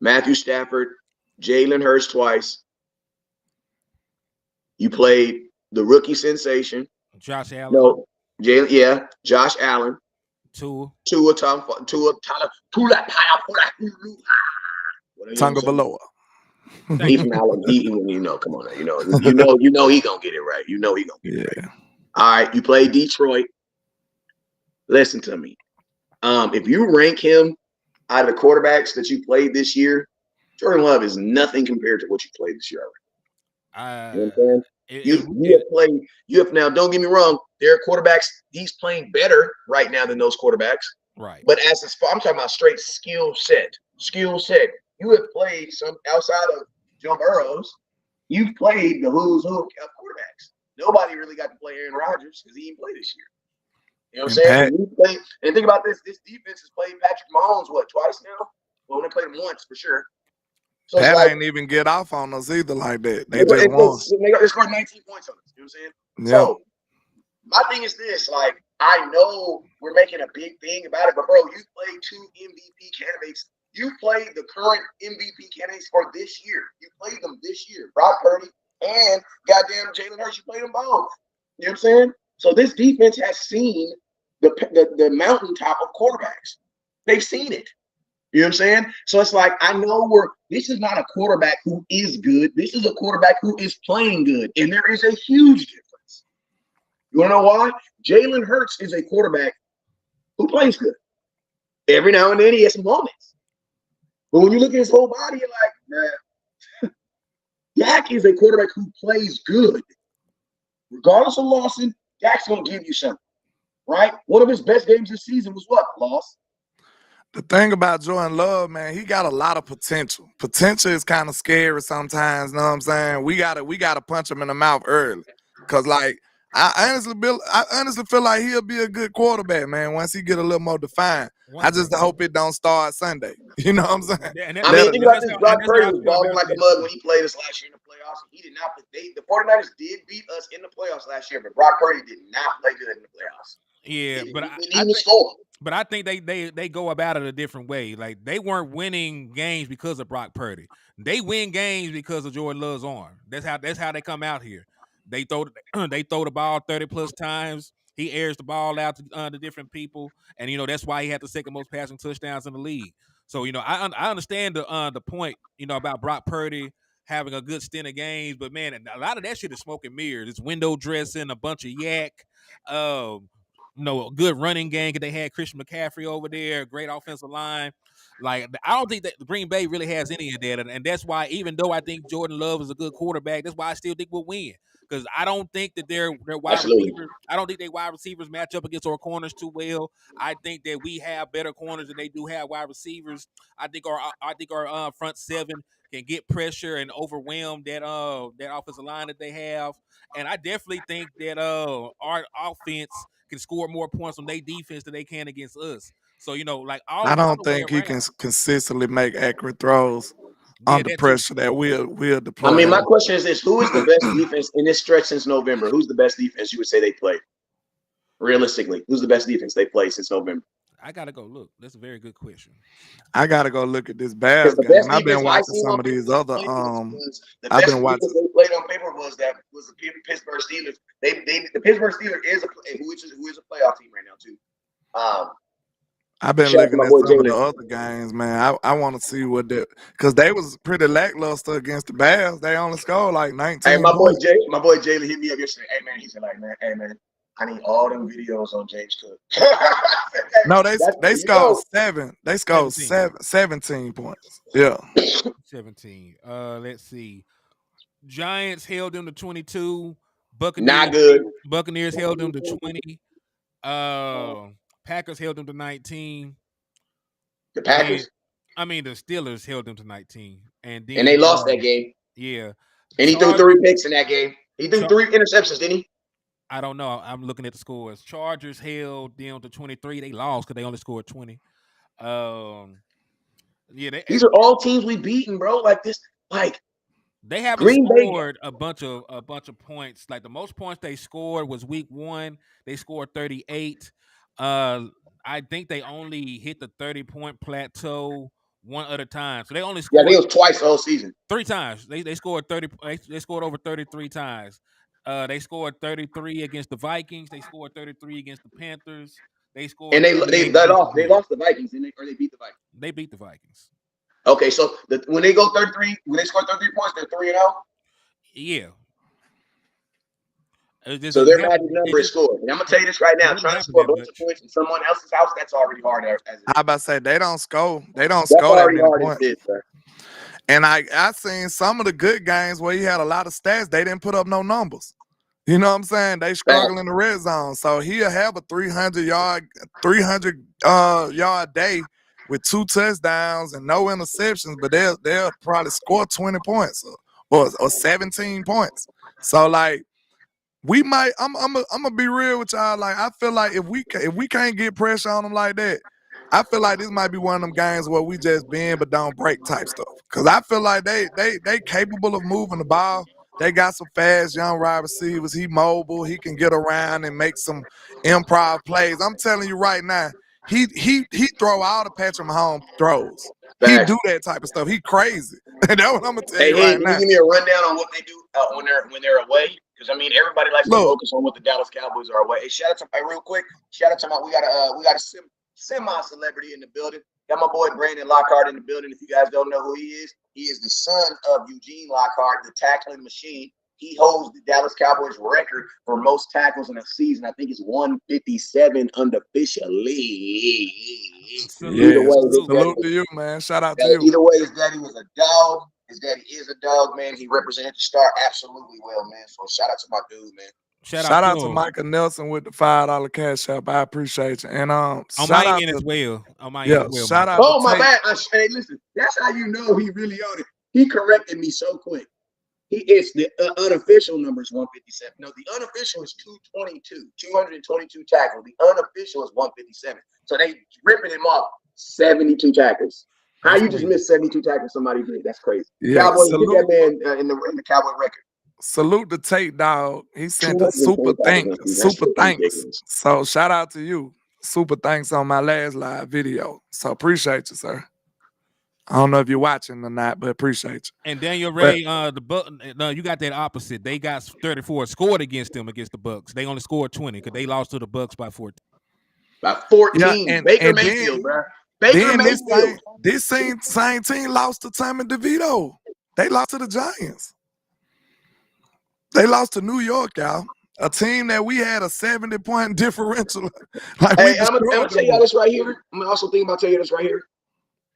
[SPEAKER 2] Matthew Stafford, Jalen Hurts twice. You played the rookie sensation.
[SPEAKER 1] Josh Allen.
[SPEAKER 2] No, yeah, Josh Allen.
[SPEAKER 1] Tua.
[SPEAKER 2] Tonga
[SPEAKER 3] Valoa.
[SPEAKER 2] He from Alabama. You know, come on now. You know he gonna get it right. You know he gonna get it right. All right, you play Detroit. Listen to me. If you rank him out of the quarterbacks that you played this year, Jordan Love is nothing compared to what you played this year already. You know what I'm saying? You have now, don't get me wrong, there are quarterbacks, he's playing better right now than those quarterbacks.
[SPEAKER 1] Right.
[SPEAKER 2] But I'm talking about straight skill set. You have played some outside of Joe Burrows, you've played the who's who of quarterbacks. Nobody really got to play Aaron Rodgers because he didn't play this year. You know what I'm saying? And think about this. This defense has played Patrick Mahomes, twice now? Well, they played him once for sure.
[SPEAKER 3] So Pat ain't even get off on us either like that. They just won.
[SPEAKER 2] They scored 19 points on us. You know what I'm saying? Yeah. So my thing is this, like, I know we're making a big thing about it, but bro, you played 2 MVP candidates. You played the current MVP candidates for this year. You played them this year. Brock Purdy and goddamn Jalen Hurts. You played them both. You know what I'm saying? So this defense has seen the mountaintop of quarterbacks. They've seen it. You know what I'm saying? So it's like, I know this is not a quarterback who is good. This is a quarterback who is playing good. And there is a huge difference. You want to know why? Jalen Hurts is a quarterback who plays good. Every now and then he has some moments. But when you look at his whole body, you're like, man, Dak is a quarterback who plays good. Regardless of Lawson, Dak's going to give you something. Right? One of his best games this season was what? Loss.
[SPEAKER 3] The thing about Jordan Love, man, he got a lot of potential. Potential is kind of scary sometimes, you know what I'm saying? We gotta punch him in the mouth early. Cause like I honestly feel like he'll be a good quarterback, man, once he get a little more defined. I just hope it don't start Sunday. You know what I'm saying?
[SPEAKER 2] I mean, think about this. Brock Purdy was balling like a mug when he played us last year in the playoffs. He did not play. The 49ers did beat us in the playoffs last year, but Brock Purdy did not play good in the playoffs.
[SPEAKER 1] Yeah, but I think they go about it a different way. Like, they weren't winning games because of Brock Purdy. They win games because of Jordan Love's arm. That's how they come out here. They throw the ball 30 plus times. He airs the ball out to different people, and that's why he had the second most passing touchdowns in the league. So I understand the point about Brock Purdy having a good stint of games, but man, a lot of that shit is smoke and mirrors. It's window dressing, a bunch of yak. A good running game because they had Christian McCaffrey over there, great offensive line. Like, I don't think that the Green Bay really has any of that, and that's why, even though I think Jordan Love is a good quarterback, that's why I still think we'll win. Because I don't think that their wide receivers, I don't think they wide receivers match up against our corners too well. I think that we have better corners than they do have wide receivers. I think our front seven can get pressure and overwhelm that offensive line that they have. And I definitely think that our offense can score more points on their defense than they can against us. So
[SPEAKER 3] I don't think he can consistently make accurate throws under pressure that we'll deploy.
[SPEAKER 2] I mean, my question is this: who is the best defense in this stretch since November? Who's the best defense you would say they played? Realistically, who's the best defense they played since November?
[SPEAKER 1] I gotta go look. That's a very good question.
[SPEAKER 3] I gotta go look at this Bears game. I've been watching some of these other. I've been watching.
[SPEAKER 2] They played on paper was the Pittsburgh Steelers. The Pittsburgh Steelers is who is a playoff team right now too.
[SPEAKER 3] I've been looking at some of the other games, man. I want to see what because they was pretty lackluster against the Bears. They only scored like 19.
[SPEAKER 2] Hey, my boy Jalen hit me up yesterday. Hey man, he said like, hey man, I need all them videos on James Cook.
[SPEAKER 3] No, they scored 7. They scored 17 points. Yeah.
[SPEAKER 1] 17. Let's see. Giants held them to 22.
[SPEAKER 2] Not good.
[SPEAKER 1] Buccaneers held them to 20. Packers held them to 19.
[SPEAKER 2] The
[SPEAKER 1] Then
[SPEAKER 2] Packers,
[SPEAKER 1] the Steelers held them to 19, and
[SPEAKER 2] and they
[SPEAKER 1] then
[SPEAKER 2] lost that game.
[SPEAKER 1] yeah,
[SPEAKER 2] And he threw 3 picks in that game. He threw 3 interceptions, didn't he?
[SPEAKER 1] I don't know. I'm looking at the scores. Chargers held them to 23. They lost because they only scored 20. Yeah,
[SPEAKER 2] These are all teams we beaten, bro. Like this, like
[SPEAKER 1] they haven't
[SPEAKER 2] Green Bay.
[SPEAKER 1] scored a bunch of points. Like the most points they scored was week 1. They scored 38. I think they only hit the 30-point plateau one other time. So they only
[SPEAKER 2] Yeah, I
[SPEAKER 1] scored
[SPEAKER 2] think it was twice the whole season.
[SPEAKER 1] 3 times. They scored 30. They scored over 33 times. They scored 33 against the Vikings. They scored 33 against the Panthers. They scored.
[SPEAKER 2] And they
[SPEAKER 1] 38
[SPEAKER 2] lost.
[SPEAKER 1] against
[SPEAKER 2] They
[SPEAKER 1] the
[SPEAKER 2] lost the Vikings, didn't they? Or they beat the Vikings.
[SPEAKER 1] They beat the Vikings.
[SPEAKER 2] Okay, so when they go 33, when they score 33 points, they're 3-0.
[SPEAKER 1] Yeah.
[SPEAKER 2] So their magic number is scored. And I'm gonna tell you this right now: trying to score a bunch of points in someone else's house, that's already hard. As it is.
[SPEAKER 3] I about to say they don't score. They don't
[SPEAKER 2] That's
[SPEAKER 3] score that
[SPEAKER 2] already
[SPEAKER 3] many
[SPEAKER 2] hard
[SPEAKER 3] points.
[SPEAKER 2] as it is, sir.
[SPEAKER 3] And I seen some of the good games where he had a lot of stats. They didn't put up no numbers. You know what I'm saying? They struggle in the red zone. So he'll have a 300 yard day with 2 touchdowns and no interceptions, but they'll probably score 20 points or 17 points. So like we might. I'm gonna be real with y'all. Like I feel like if we can't get pressure on them like that, I feel like this might be one of them games where we just bend but don't break type stuff. Cause I feel like they capable of moving the ball. They got some fast young wide receivers. He mobile. He can get around and make some improv plays. I'm telling you right now, he throw all the Patrick Mahomes throws. He do that type of stuff. He crazy. That's what I'm gonna tell you right now.
[SPEAKER 2] Can you give me a rundown on what they do when they're away? Because I mean, everybody likes to focus on what the Dallas Cowboys are away. Hey, shout out to real quick. Shout out to we got a semi-celebrity in the building. Got my boy Brandon Lockhart in the building. If you guys don't know who he is the son of Eugene Lockhart, the tackling machine. He holds the Dallas Cowboys record for most tackles in a season. I think it's 157 unofficially.
[SPEAKER 3] Salute to you, man. Shout out to you.
[SPEAKER 2] Either way, his daddy was a dog. His daddy is a dog, man. He represented the star absolutely well, man. So shout out to my dude, man.
[SPEAKER 3] Shout out to Michael Nelson with the $5 cash app. I appreciate you. And
[SPEAKER 1] on my end as well. On my end as well.
[SPEAKER 3] Shout out.
[SPEAKER 2] Oh my bad. Hey, listen, that's how you know he really on it. He corrected me so quick. It's the unofficial number is 157. No, the unofficial is 222 tackles. The unofficial is 157. So they ripping him off 72 tackles. How you just missed 72 tackles somebody did? That's crazy. Yeah, Cowboys, get that man in the Cowboy record.
[SPEAKER 3] Salute the Tate dog. He sent a super thanks. Super thanks. So shout out to you. Super thanks on my last live video. So appreciate you, sir. I don't know if you're watching or not, but appreciate you.
[SPEAKER 1] And Daniel Ray, no, you got that opposite. They got 34 scored against them against the Bucks. They only scored 20 because they lost to the Bucks by 14.
[SPEAKER 2] By 14. Yeah, Baker Mayfield, bro. Baker Mayfield.
[SPEAKER 3] This same team lost to Tommy DeVito. They lost to the Giants. They lost to New York, y'all. A team that we had a 70-point differential.
[SPEAKER 2] I'm gonna tell y'all this right here. I'm also thinking about telling you this right here.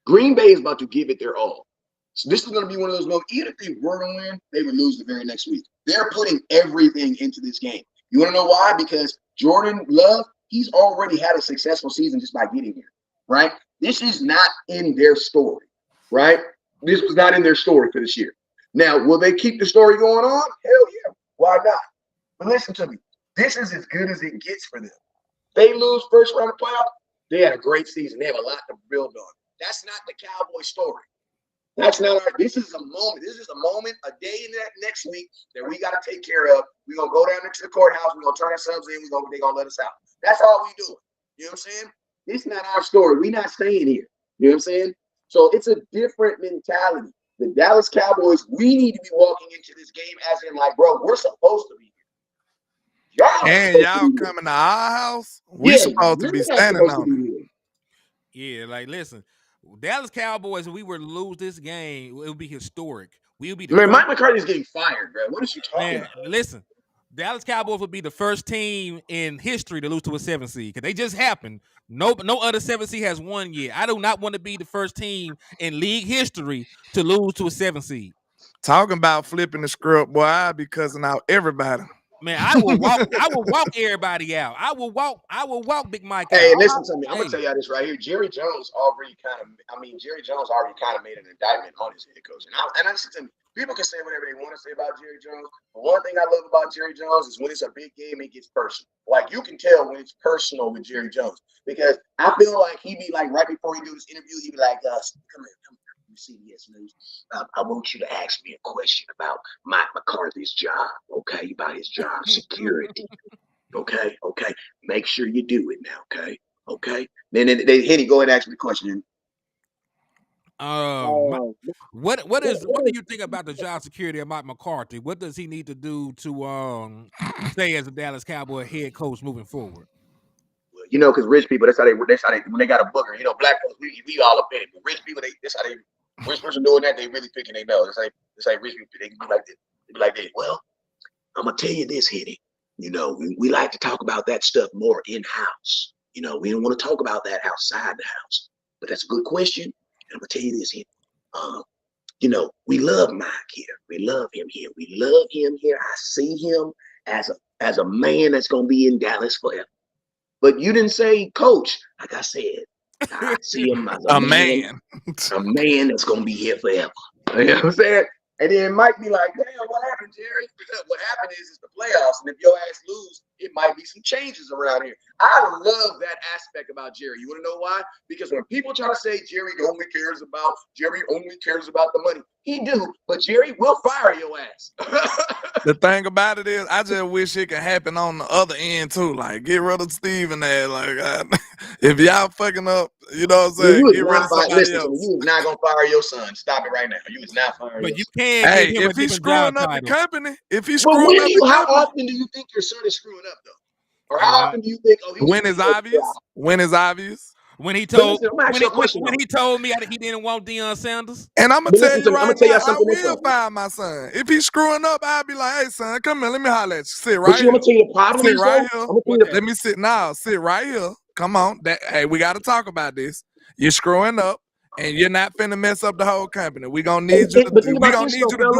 [SPEAKER 2] Green Bay is about to give it their all. So this is going to be one of those moments. Even if they were to win, they would lose the very next week. They're putting everything into this game. You want to know why? Because Jordan Love, he's already had a successful season just by getting here, right? This is not in their story, right? This was not in their story for this year. Now, will they keep the story going on? Hell yeah. Why not? But listen to me. This is as good as it gets for them. They lose first round of playoffs. They had a great season. They have a lot to build on. That's not the Cowboy story. That's not our. This is a moment. This is a moment, a day in that next week that we got to take care of. We're gonna go down to the courthouse. We're gonna turn ourselves in. They're gonna let us out. That's all we do. You know what I'm saying? It's not our story. We're not staying here. You know what I'm saying? So it's a different mentality. The Dallas Cowboys, we need to be walking into this game as in like, bro, we're supposed to be
[SPEAKER 3] here. Y'all coming to our house? We're supposed to be standing on it.
[SPEAKER 1] Yeah, like listen, Dallas Cowboys, if we were to lose this game, it would be historic. We would be
[SPEAKER 2] Mike McCarthy's getting fired, bro. What is you talking about?
[SPEAKER 1] Listen, Dallas Cowboys would be the first team in history to lose to a 7 seed because they just happened. No other 7 seed has won yet. I do not want to be the first team in league history to lose to a 7 seed.
[SPEAKER 3] Talking about flipping the script, boy, I be cussing out everybody.
[SPEAKER 1] Man, I will walk. I will walk everybody out. I will walk. Big Mike out.
[SPEAKER 2] Hey, listen to me. I'm gonna
[SPEAKER 1] Hey,
[SPEAKER 2] tell y'all this right here. Jerry Jones already kind of made an indictment on his head coach. And listen to me. People can say whatever they want to say about Jerry Jones, but one thing I love about Jerry Jones is when it's a big game, it gets personal. Like you can tell when it's personal with Jerry Jones because I feel like he be like right before he do this interview, he be like, come here. CBS News. I want you to ask me a question about Mike McCarthy's job, okay? About his job security. Okay. Make sure you do it now, okay? Then they hit it, go ahead and ask me the question.
[SPEAKER 1] what do you think about the job security of Mike McCarthy? What does he need to do to stay as a Dallas Cowboy head coach moving forward?
[SPEAKER 2] Well, you know, because rich people, that's how they when they got a booger. You know, black folks, we all up in it, but rich people, that's how they. Rich person doing that, they really picking their nose. It's like rich people, they can be like this. They be like this. Well, I'm gonna tell you this, Hitty. You know, we like to talk about that stuff more in house. You know, we don't want to talk about that outside the house. But that's a good question. And I'm gonna tell you this, Hitty. You know, we love Mike here. We love him here. We love him here. I see him as a man that's gonna be in Dallas forever. But you didn't say coach, like I said. I see him as a man that's gonna be here forever. You know what I'm saying? And then it might be like, damn, what happened, Jerry? What happened is the playoffs, and if your ass lose, it might be some changes around here. I love that aspect about Jerry. You want to know why? Because when people try to say Jerry only cares about the money, he do, but Jerry will fire your ass.
[SPEAKER 3] The thing about it is, I just wish it could happen on the other end too. Like, get rid of Steve and that. Like, if y'all fucking up, you know what I'm saying? Get rid of somebody else.
[SPEAKER 2] You was not gonna fire your son. Stop it right now. You was not firing.
[SPEAKER 1] But you
[SPEAKER 2] can.
[SPEAKER 1] Hey,
[SPEAKER 3] if he's screwing up the company,
[SPEAKER 2] how often do you think your son is screwing up though? Or how often do you think?
[SPEAKER 3] When is obvious? When is obvious?
[SPEAKER 1] When he told he told me he didn't want Deion Sanders.
[SPEAKER 3] And I'm gonna tell you right now, I will fire my son. If he's screwing up, I'll be like, hey son, come here, let me holler at you. Sit right here.
[SPEAKER 2] I'm gonna tell you the problem.
[SPEAKER 3] Sit right here. Let me sit now. Sit right here. Come on. Hey, we gotta talk about this. You're screwing up and you're not finna mess up the whole company. We're gonna need you to do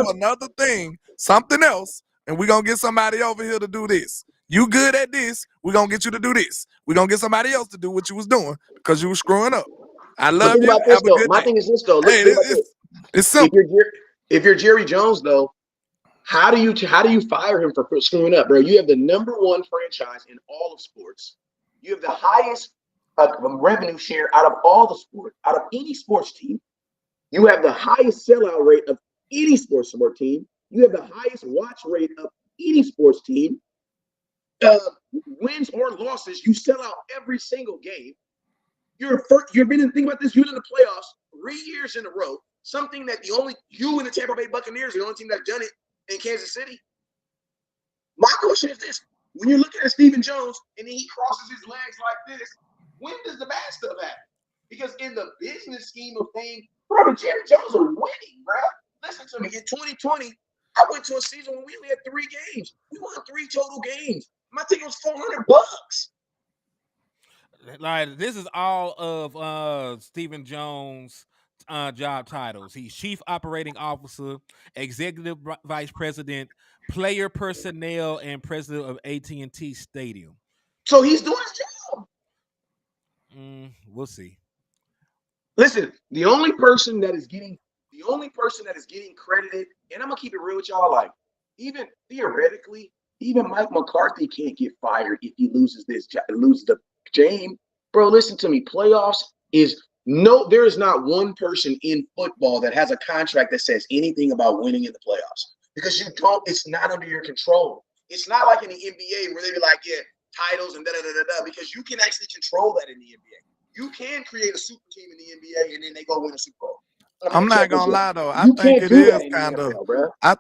[SPEAKER 3] another thing, something else, and we're gonna get somebody over here to do this. You good at this, we're gonna get you to do this. We're gonna get somebody else to do what you was doing because you were screwing up. I love you. Have a good
[SPEAKER 2] My thing is this though.
[SPEAKER 3] Hey, it's simple.
[SPEAKER 2] If you're Jerry Jones though, how do you fire him for screwing up, bro? You have the #1 franchise in all of sports. You have the highest revenue share out of all the sports, out of any sports team. You have the highest sellout rate of any sports team. You have the highest watch rate of any sports team. Wins or losses, you sell out every single game. You've been in, think about this, you're in the playoffs 3 years in a row, something that you and the Tampa Bay Buccaneers are the only team that's done it in Kansas City. My question is this: when you're looking at Stephen Jones and then he crosses his legs like this, when does the bad stuff happen? Because in the business scheme of things, brother, Jerry Jones are winning, bro. Listen to me. In 2020, I went to a season when we only had 3 games. We won 3 total games. My ticket was $400.
[SPEAKER 1] Like, this is all of Stephen Jones' job titles. He's Chief Operating Officer, Executive Vice President, Player Personnel, and President of AT&T Stadium.
[SPEAKER 2] So he's doing his job.
[SPEAKER 1] We'll see.
[SPEAKER 2] Listen, the only person that is getting credited, and I'm gonna keep it real with y'all, like, even theoretically, even Mike McCarthy can't get fired if he loses the game. Bro, listen to me. Playoffs there is not one person in football that has a contract that says anything about winning in the playoffs. Because it's not under your control. It's not like in the NBA where they be like, yeah, titles and da-da-da-da-da, because you can actually control that in the NBA. You can create a super team in the NBA and then they go win a Super Bowl.
[SPEAKER 3] I'm not gonna lie though. I think it is kind of. I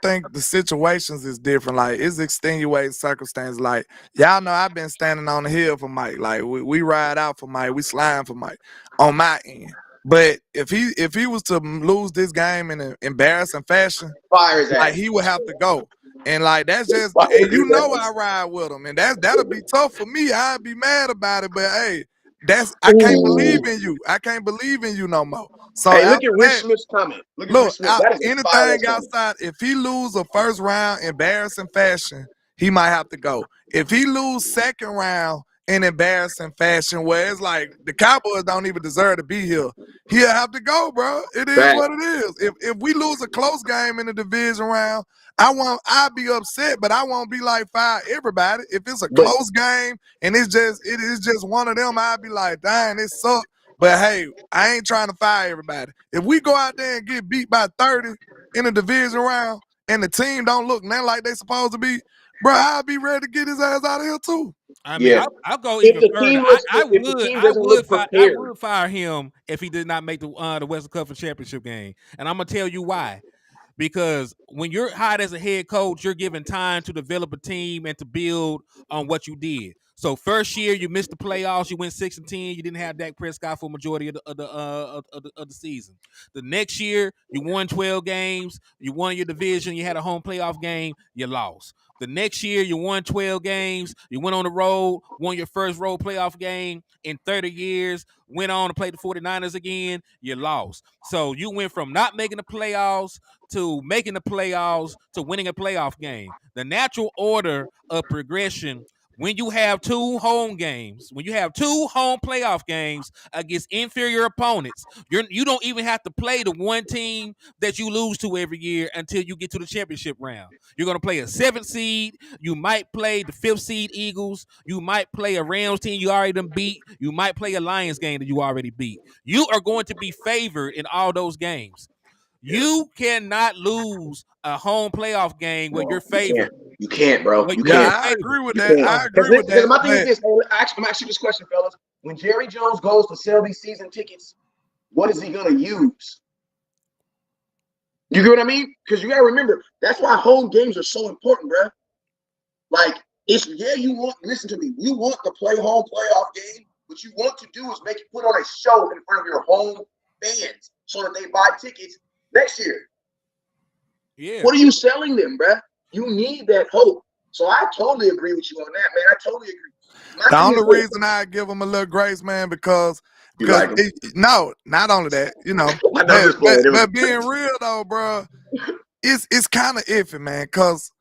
[SPEAKER 3] think the situations is different. Like, it's extenuating circumstances. Like, y'all know I've been standing on the hill for Mike. Like, we ride out for Mike. We slime for Mike on my end. But if he was to lose this game in an embarrassing fashion, like, he would have to go. And like, that's just, and you know I ride with him, and that'll be tough for me. I'd be mad about it, but hey. I can't believe in you. I can't believe in you no more. So
[SPEAKER 2] hey, look at Rich Smith's comment. Look,
[SPEAKER 3] anything outside, if he lose a first round embarrassing fashion, he might have to go. If he lose second round in embarrassing fashion where it's like the Cowboys don't even deserve to be here, he'll have to go, bro. It is what it is. If we lose a close game in the division round, I'll be upset, but I won't be like fire everybody. If it's a close game and it is just one of them, I'll be like, dang, it sucks. But hey, I ain't trying to fire everybody. If we go out there and get beat by 30 in the division round and the team don't look nothing like they supposed to be, bro, I'll be ready to get his ass out of here too.
[SPEAKER 1] I mean, I'll go even further. I would fire him if he did not make the Western Conference Championship game, and I'm gonna tell you why. Because when you're hired as a head coach, you're given time to develop a team and to build on what you did. So first year you missed the playoffs, you went 6-10, you didn't have Dak Prescott for majority of the season. The next year you won 12 games, you won your division, you had a home playoff game, you lost. The next year you won 12 games, you went on the road, won your first road playoff game in 30 years, went on to play the 49ers again, you lost. So you went from not making the playoffs to making the playoffs to winning a playoff game. The natural order of progression when you have two home games, when you have two home playoff games against inferior opponents, you don't even have to play the one team that you lose to every year until you get to the championship round. You're going to play a 7th seed. You might play the 5th seed Eagles. You might play a Rams team you already done beat. You might play a Lions game that you already beat. You are going to be favored in all those games. You cannot lose a home playoff game where you're favored.
[SPEAKER 2] You can't, bro. You
[SPEAKER 3] can't.
[SPEAKER 2] I
[SPEAKER 3] agree with that. I agree with that.
[SPEAKER 2] Because my thing is this. I'm asking you this question, fellas. When Jerry Jones goes to sell these season tickets, what is he going to use? You get what I mean? Because you got to remember, that's why home games are so important, bro. Like, listen to me. You want to play home playoff game. What you want to do is put on a show in front of your home fans so that they buy tickets next year.
[SPEAKER 1] Yeah.
[SPEAKER 2] What are you selling them, bro? You need that hope. So I totally agree with you on that, man. I totally agree.
[SPEAKER 3] The only reason I give them a little grace, man, because not only that, but being real though, bro, it's kind of iffy, man, because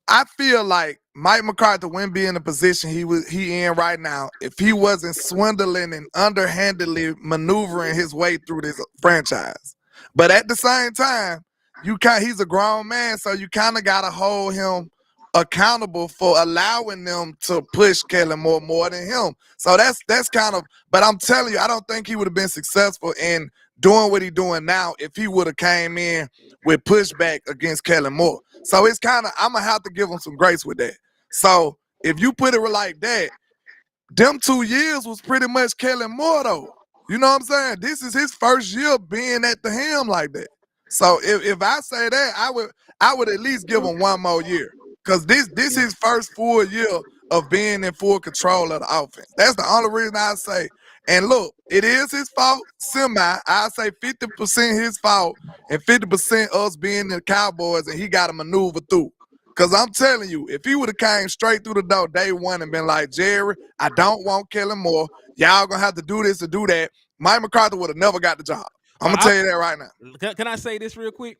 [SPEAKER 3] I feel like Mike McCarthy wouldn't be in the position he in right now if he wasn't swindling and underhandedly maneuvering his way through this franchise. But at the same time, he's a grown man, so you kind of got to hold him accountable for allowing them to push Kellen Moore more than him. So that's kind of, but I'm telling you, I don't think he would have been successful in doing what he's doing now if he would have came in with pushback against Kellen Moore. So it's kind of, I'm going to have to give him some grace with that. So if you put it like that, them 2 years was pretty much Kellen Moore though. You know what I'm saying? This is his first year being at the helm like that. So if I say that, I would at least give him one more year. Because this is his first full year of being in full control of the offense. That's the only reason I say. And look, it is his fault, I say 50% his fault and 50% us being the Cowboys and he got to maneuver through. Because I'm telling you, if he would have came straight through the door day one and been like, Jerry, I don't want Kellen Moore. Y'all going to have to do this or do that, Mike McCarthy would have never got the job. I'm going to tell you that right now.
[SPEAKER 1] Can I say this real quick?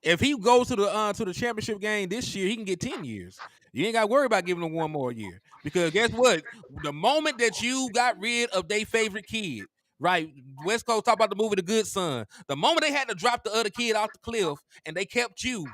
[SPEAKER 1] If he goes to the championship game this year, he can get 10 years. You ain't got to worry about giving him one more year. Because guess what? The moment that you got rid of their favorite kid, right? West Coast talk about the movie The Good Son. The moment they had to drop the other kid off the cliff and they kept you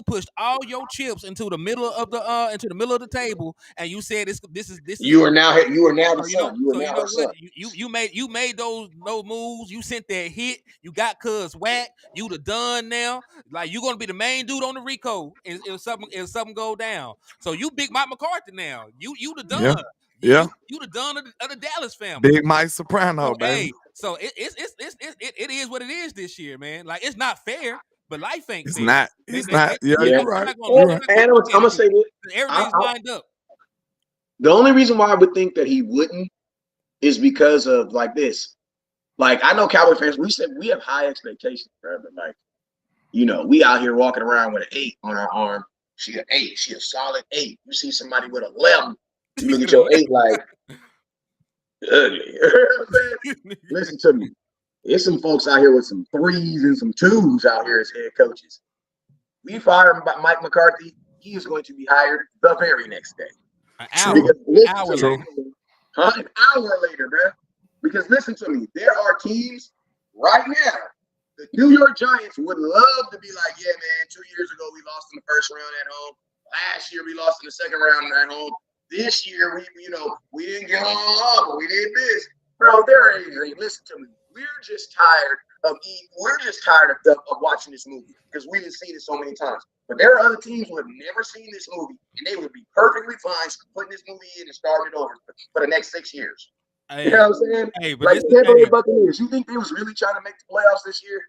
[SPEAKER 1] pushed all your chips into the middle of the table, and you said this is.
[SPEAKER 2] You are now the son.
[SPEAKER 1] You made those moves. You sent that hit. You got Cuz whack. You the done now. Like you gonna be the main dude on the Rico if something go down. So you big Mike McCarthy now. You the done.
[SPEAKER 3] Yeah.
[SPEAKER 1] You the done of the Dallas family.
[SPEAKER 3] Big Mike Soprano, baby.
[SPEAKER 1] Hey, so it is what it is this year, man. Like it's not fair. But life ain't fair.
[SPEAKER 3] It's not. You're right.
[SPEAKER 2] And I'm gonna say this.
[SPEAKER 1] Everything's lined up.
[SPEAKER 2] The only reason why I would think that he wouldn't is because of like this. Like I know Cowboy fans, we have high expectations, bro. But like, we out here walking around with an 8 on our arm. She an 8. She a solid 8. You see somebody with 11. You look at your 8 like ugly. Listen to me. There's some folks out here with some 3s and some 2s out here as head coaches. We fired Mike McCarthy. he is going to be hired the very next day.
[SPEAKER 1] An
[SPEAKER 3] True.
[SPEAKER 1] hour,
[SPEAKER 2] Because
[SPEAKER 1] an
[SPEAKER 2] listen
[SPEAKER 1] hour
[SPEAKER 2] to
[SPEAKER 1] later.
[SPEAKER 2] me, an hour later, bro. Because listen to me, there are teams right now. The New York Giants would love to be like, yeah, man, 2 years ago we lost in the first round at home. Last year we lost in the second round at home. This year we didn't get on, but we did this. Bro, there ain't. Listen to me. We're just tired of watching this movie because we've seen it so many times. But there are other teams who have never seen this movie, and they would be perfectly fine putting this movie in and starting it over for the next 6 years.
[SPEAKER 1] Hey,
[SPEAKER 2] You know what I'm saying?
[SPEAKER 1] hey, but
[SPEAKER 2] Like
[SPEAKER 1] this
[SPEAKER 2] the
[SPEAKER 1] is
[SPEAKER 2] Tampa
[SPEAKER 1] hey,
[SPEAKER 2] Bay Buccaneers. You think they was really trying to make the playoffs this year?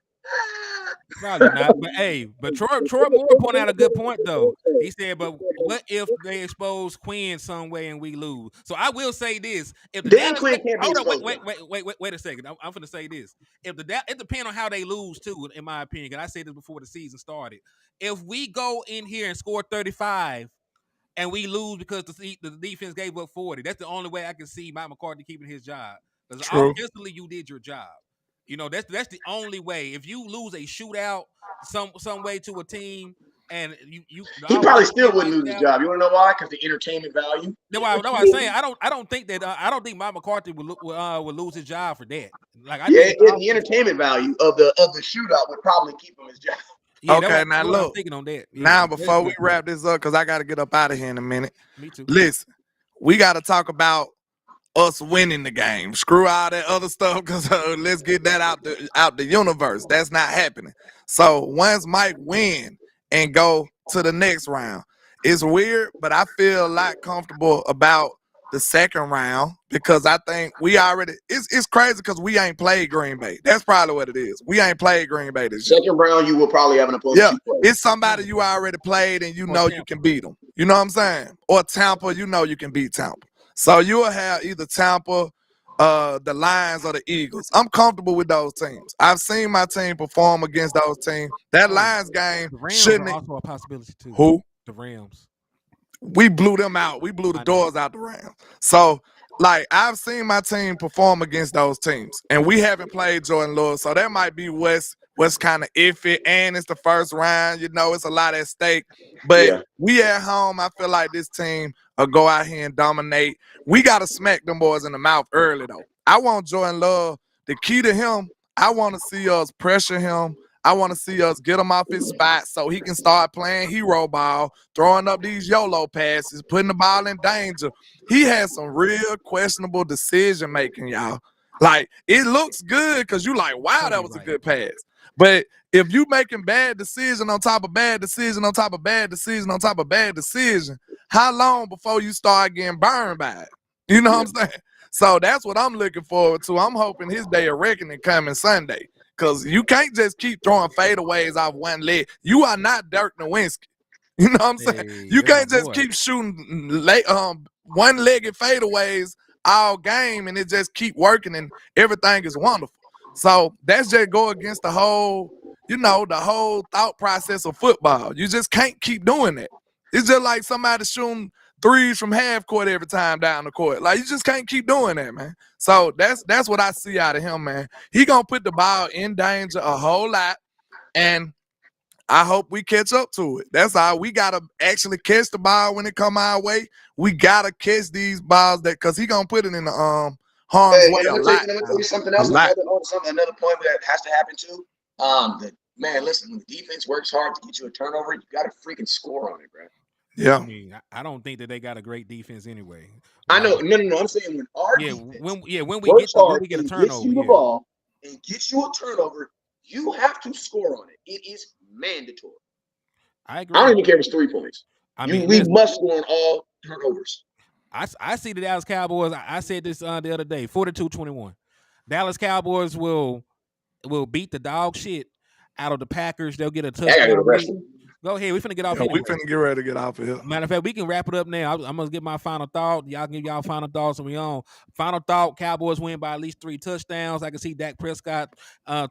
[SPEAKER 1] probably not. But hey, but Troy Moore pointed out a good point though. He said, but what if they expose Quinn some way and we lose? So I will say this: if the
[SPEAKER 2] Dan
[SPEAKER 1] Dallas,
[SPEAKER 2] Quinn can't be
[SPEAKER 1] hold on,
[SPEAKER 2] exposed.
[SPEAKER 1] wait a second. I'm going to say this: if it depends on how they lose too, in my opinion. And I said this before the season started. If we go in here and score 35 and we lose because the defense gave up 40, that's the only way I can see Mike McCarthy keeping his job. Because
[SPEAKER 3] True.
[SPEAKER 1] offensively, you did your job. You know, that's the only way. If you lose a shootout some way to a team, and you
[SPEAKER 2] He probably still wouldn't lose his job. You want to know why? Because the entertainment value.
[SPEAKER 1] No, I'm saying I don't think that I don't think Mike McCarthy would lose his job for that. Like I think
[SPEAKER 2] the entertainment value of the shootout would probably keep him his job.
[SPEAKER 1] Yeah,
[SPEAKER 3] Okay,
[SPEAKER 1] that's
[SPEAKER 3] now
[SPEAKER 1] what I'm
[SPEAKER 3] look.
[SPEAKER 1] thinking on that. Yeah,
[SPEAKER 3] Now, before we wrap this up, because I got to get up out of here in a minute.
[SPEAKER 1] Me too.
[SPEAKER 3] Listen, we got to talk about us winning the game. Screw all that other stuff, because let's get that out the universe. That's not happening. So once Mike win and go to the next round, it's weird, but I feel a lot comfortable about the second round because I think we already. It's crazy because we ain't played Green Bay. That's probably what it is. We ain't played Green Bay this year.
[SPEAKER 2] Second round, you will probably have an opponent.
[SPEAKER 3] Yeah, it's somebody you already played and you know you can beat them. You know what I'm saying? Or Tampa, you know you can beat Tampa. So you'll have either Tampa, the Lions, or the Eagles. I'm comfortable with those teams. I've seen my team perform against those teams. That Lions game
[SPEAKER 1] The Rams
[SPEAKER 3] shouldn't.
[SPEAKER 1] are also a possibility too.
[SPEAKER 3] Who?
[SPEAKER 1] The Rams.
[SPEAKER 3] We blew them out. We blew the doors out the Rams. So, like, I've seen my team perform against those teams, and we haven't played Jordan Lewis, so that might be what's kind of iffy. And it's the first round, you know, it's a lot at stake. But we at home, I feel like this team will go out here and dominate. We got to smack them boys in the mouth early, though. I want Jordan Love. The key to him, I want to see us pressure him. I want to see us get him off his spot so he can start playing hero ball, throwing up these YOLO passes, putting the ball in danger. He has some real questionable decision making, y'all. Like, it looks good because you like, wow, that was a good pass. But if you making bad decision on top of bad decision on top of bad decision on top of bad decision, how long before you start getting burned by it? You know what I'm saying? So that's what I'm looking forward to. I'm hoping his day of reckoning coming Sunday. Because you can't just keep throwing fadeaways off one leg. You are not Dirk Nowitzki. You know what I'm saying? You can't just keep shooting one-legged fadeaways all game and it just keep working and everything is wonderful. So that's just go against the whole, the whole thought process of football. You just can't keep doing that. It's just like somebody shooting threes from half court every time down the court. Like, you just can't keep doing that, man. So that's what I see out of him, man. He gonna put the ball in danger a whole lot, and I hope we catch up to it. That's all. We gotta actually catch the ball when it come our way. We gotta catch these balls because he gonna put it in the harm's way a lot.
[SPEAKER 2] Let me tell you something else. Another point that has to happen too. Listen, when the defense works hard to get you a turnover, you gotta freaking score on it, bro.
[SPEAKER 3] Yeah.
[SPEAKER 1] I mean, I don't think that they got a great defense anyway.
[SPEAKER 2] I know. No. I'm saying when our defense
[SPEAKER 1] when we
[SPEAKER 2] works
[SPEAKER 1] get
[SPEAKER 2] hard
[SPEAKER 1] we get a
[SPEAKER 2] and
[SPEAKER 1] turnover,
[SPEAKER 2] gets you the ball and gets you a turnover, you have to score on it. It is mandatory.
[SPEAKER 1] I agree.
[SPEAKER 2] I don't even care if it's 3 points. We must score on all turnovers.
[SPEAKER 1] I see the Dallas Cowboys. I said this the other day, 42-21. Dallas Cowboys will beat the dog shit out of the Packers. They'll get a touchdown. Go ahead. We finna get off here.
[SPEAKER 3] We finna get ready to get off of here.
[SPEAKER 1] Matter of fact, we can wrap it up now. I'm gonna get my final thought. Y'all give y'all final thoughts and we on. Final thought, Cowboys win by at least 3 touchdowns. I can see Dak Prescott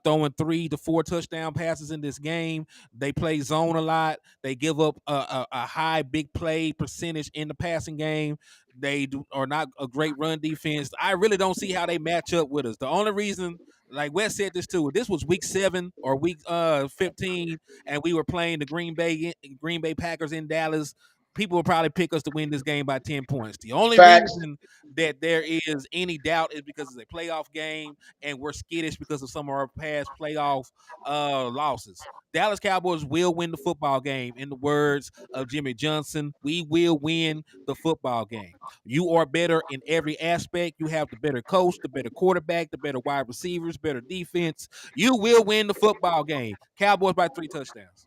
[SPEAKER 1] throwing 3 to 4 touchdown passes in this game. They play zone a lot. They give up a high big play percentage in the passing game. They are not a great run defense. I really don't see how they match up with us. The only reason like Wes said this too. This was week 7 or week 15, and we were playing the Green Bay Packers in Dallas. People will probably pick us to win this game by 10 points. The only
[SPEAKER 2] Facts.
[SPEAKER 1] reason that there is any doubt is because it's a playoff game, and we're skittish because of some of our past playoff losses. Dallas Cowboys will win the football game. In the words of Jimmy Johnson, we will win the football game. You are better in every aspect. You have the better coach, the better quarterback, the better wide receivers, better defense. You will win the football game. Cowboys by 3 touchdowns.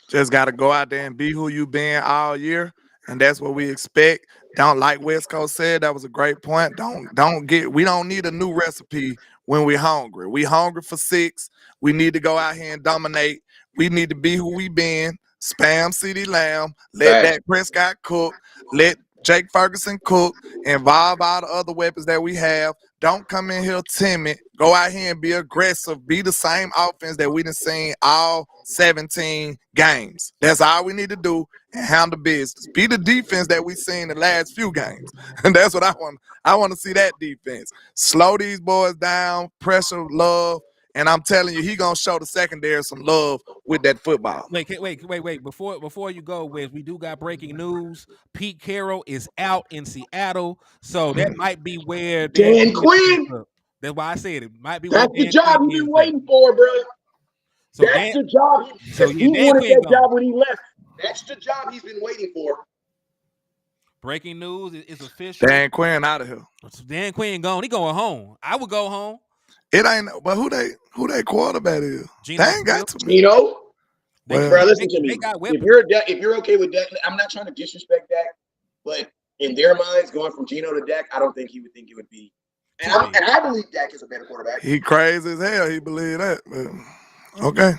[SPEAKER 3] Just got to go out there and be who you been all year, and that's what we expect. Don't, like West Coast said, that was a great point. We don't need a new recipe when we're hungry. We hungry for 6. We need to go out here and dominate. We need to be who we been. Spam CeeDee Lamb. Let Dak Prescott cook. Let Jake Ferguson cook. Involve all the other weapons that we have. Don't come in here timid. Go out here and be aggressive. Be the same offense that we done seen all 17 games. That's all we need to do and handle business. Be the defense that we seen the last few games. And that's what I want. I want to see that defense. Slow these boys down, pressure, love. And I'm telling you, he gonna show the secondary some love with that football.
[SPEAKER 1] Wait. Before you go, Wes, we do got breaking news. Pete Carroll is out in Seattle, so that might be where
[SPEAKER 2] Dan Quinn.
[SPEAKER 1] That's why I said it might be.
[SPEAKER 2] That's the job he's been waiting for, bro.
[SPEAKER 1] So
[SPEAKER 2] that's the job. He wanted that job when he left. That's the job he's been waiting for.
[SPEAKER 1] Breaking news is official.
[SPEAKER 3] Dan Quinn out of here.
[SPEAKER 1] Dan Quinn gone. He going home. I would go home.
[SPEAKER 3] It ain't, but who they quarterback is?
[SPEAKER 1] Geno
[SPEAKER 3] they ain't got to me.
[SPEAKER 2] Geno?
[SPEAKER 3] Well,
[SPEAKER 2] bro, listen to me. If you're okay with Dak, I'm not trying to disrespect Dak, but in their minds, going from Geno to Dak, I don't think he would think it would be. And I believe Dak is a better quarterback.
[SPEAKER 3] He crazy as hell. He believe that. But, okay.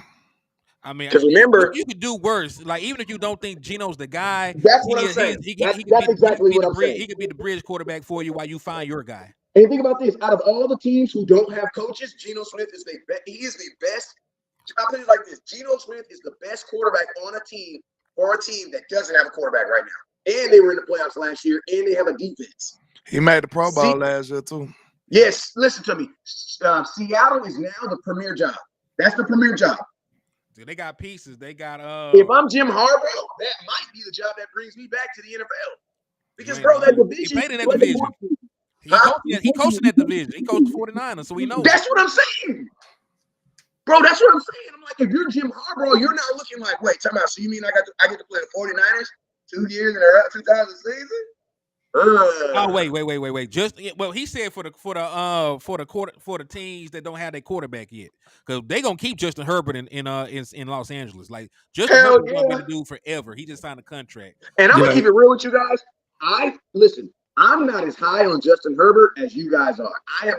[SPEAKER 1] I mean,
[SPEAKER 2] because remember,
[SPEAKER 1] you could do worse. Like, even if you don't think Geno's the guy,
[SPEAKER 2] that's what I'm saying. That's exactly what I'm saying.
[SPEAKER 1] He could be the bridge quarterback for you while you find your guy.
[SPEAKER 2] And think about this: out of all the teams who don't have coaches, Geno Smith is he is the best. I'll put it like this: Geno Smith is the best quarterback on a team or a team that doesn't have a quarterback right now. And they were in the playoffs last year, and they have a defense.
[SPEAKER 3] He made the Pro Bowl last year too.
[SPEAKER 2] Yes, listen to me. Seattle is now the premier job. That's the premier job.
[SPEAKER 1] They got pieces. They got
[SPEAKER 2] If I'm Jim Harbaugh, that might be the job that brings me back to the NFL. Because bro, that division.
[SPEAKER 1] He played in that division. He coached in that division. He coached the 49ers, so we know.
[SPEAKER 2] That's what I'm saying. Bro, that's what I'm saying. I'm like, if you're Jim Harbaugh, you're not looking like, wait, time out. So you mean I get to play the 49ers 2 years in a 2000 season?
[SPEAKER 1] Oh wait. He said for the teams that don't have their quarterback yet, because they gonna keep Justin Herbert in Los Angeles. Like Justin Herbert's gonna be the dude forever. He just signed a contract.
[SPEAKER 2] And I'm gonna keep it real with you guys. I'm not as high on Justin Herbert as you guys are. I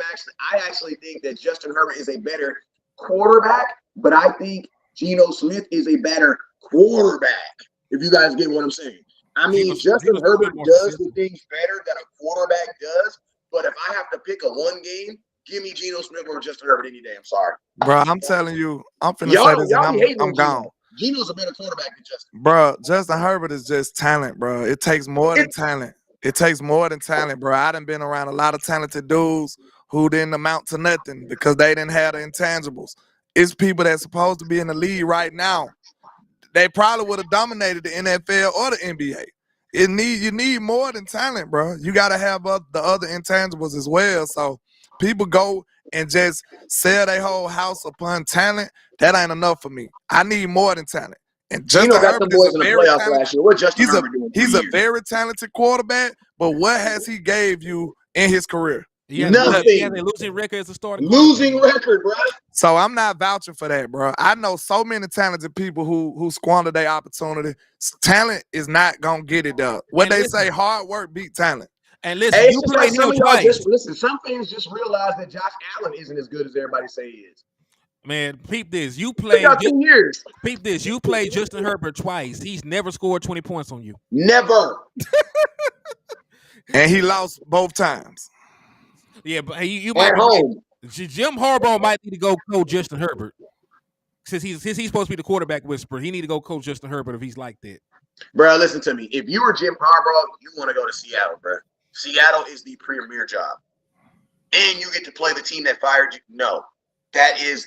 [SPEAKER 2] actually think that Justin Herbert is a better quarterback, but I think Geno Smith is a better quarterback. If you guys get what I'm saying. I mean, Justin Herbert does the things better that a quarterback does, but if I have to pick a one game, give me Geno Smith over Justin Herbert any day. I'm sorry.
[SPEAKER 3] Bro, I'm telling you, I'm finna say this and I'm gone.
[SPEAKER 2] Geno's a better quarterback than Justin.
[SPEAKER 3] Bro, Justin Herbert is just talent, bro. It takes more than talent. It takes more than talent, bro. I done been around a lot of talented dudes who didn't amount to nothing because they didn't have the intangibles. It's people that's supposed to be in the league right now. They probably would have dominated the NFL or the NBA. You need more than talent, bro. You got to have the other intangibles as well. So people go and just sell their whole house upon talent. That ain't enough for me. I need more than talent. And Justin Herbert is a very talented. He's a very talented quarterback. But what has he gave you in his career?
[SPEAKER 2] Nothing.
[SPEAKER 1] He has a losing record as a starter.
[SPEAKER 2] Losing record, bro.
[SPEAKER 3] So I'm not vouching for that, bro. I know so many talented people who squander their opportunity. Talent is not gonna get it done. What they say, hard work beat talent.
[SPEAKER 1] And listen, you played him twice.
[SPEAKER 2] Some fans just realize that Josh Allen isn't as good as everybody say he is.
[SPEAKER 1] Man, peep this. You played
[SPEAKER 2] 2 years.
[SPEAKER 1] Peep this. You played Justin Herbert twice. He's never scored 20 points on you.
[SPEAKER 2] Never.
[SPEAKER 1] And
[SPEAKER 3] he lost both times.
[SPEAKER 1] Yeah, but you
[SPEAKER 2] might at home.
[SPEAKER 1] Jim Harbaugh might need to go coach Justin Herbert. Since he's supposed to be the quarterback whisperer, he need to go coach Justin Herbert if he's like that.
[SPEAKER 2] Bro, listen to me. If you were Jim Harbaugh, you want to go to Seattle, bro. Seattle is the premier job. And you get to play the team that fired you. No. That is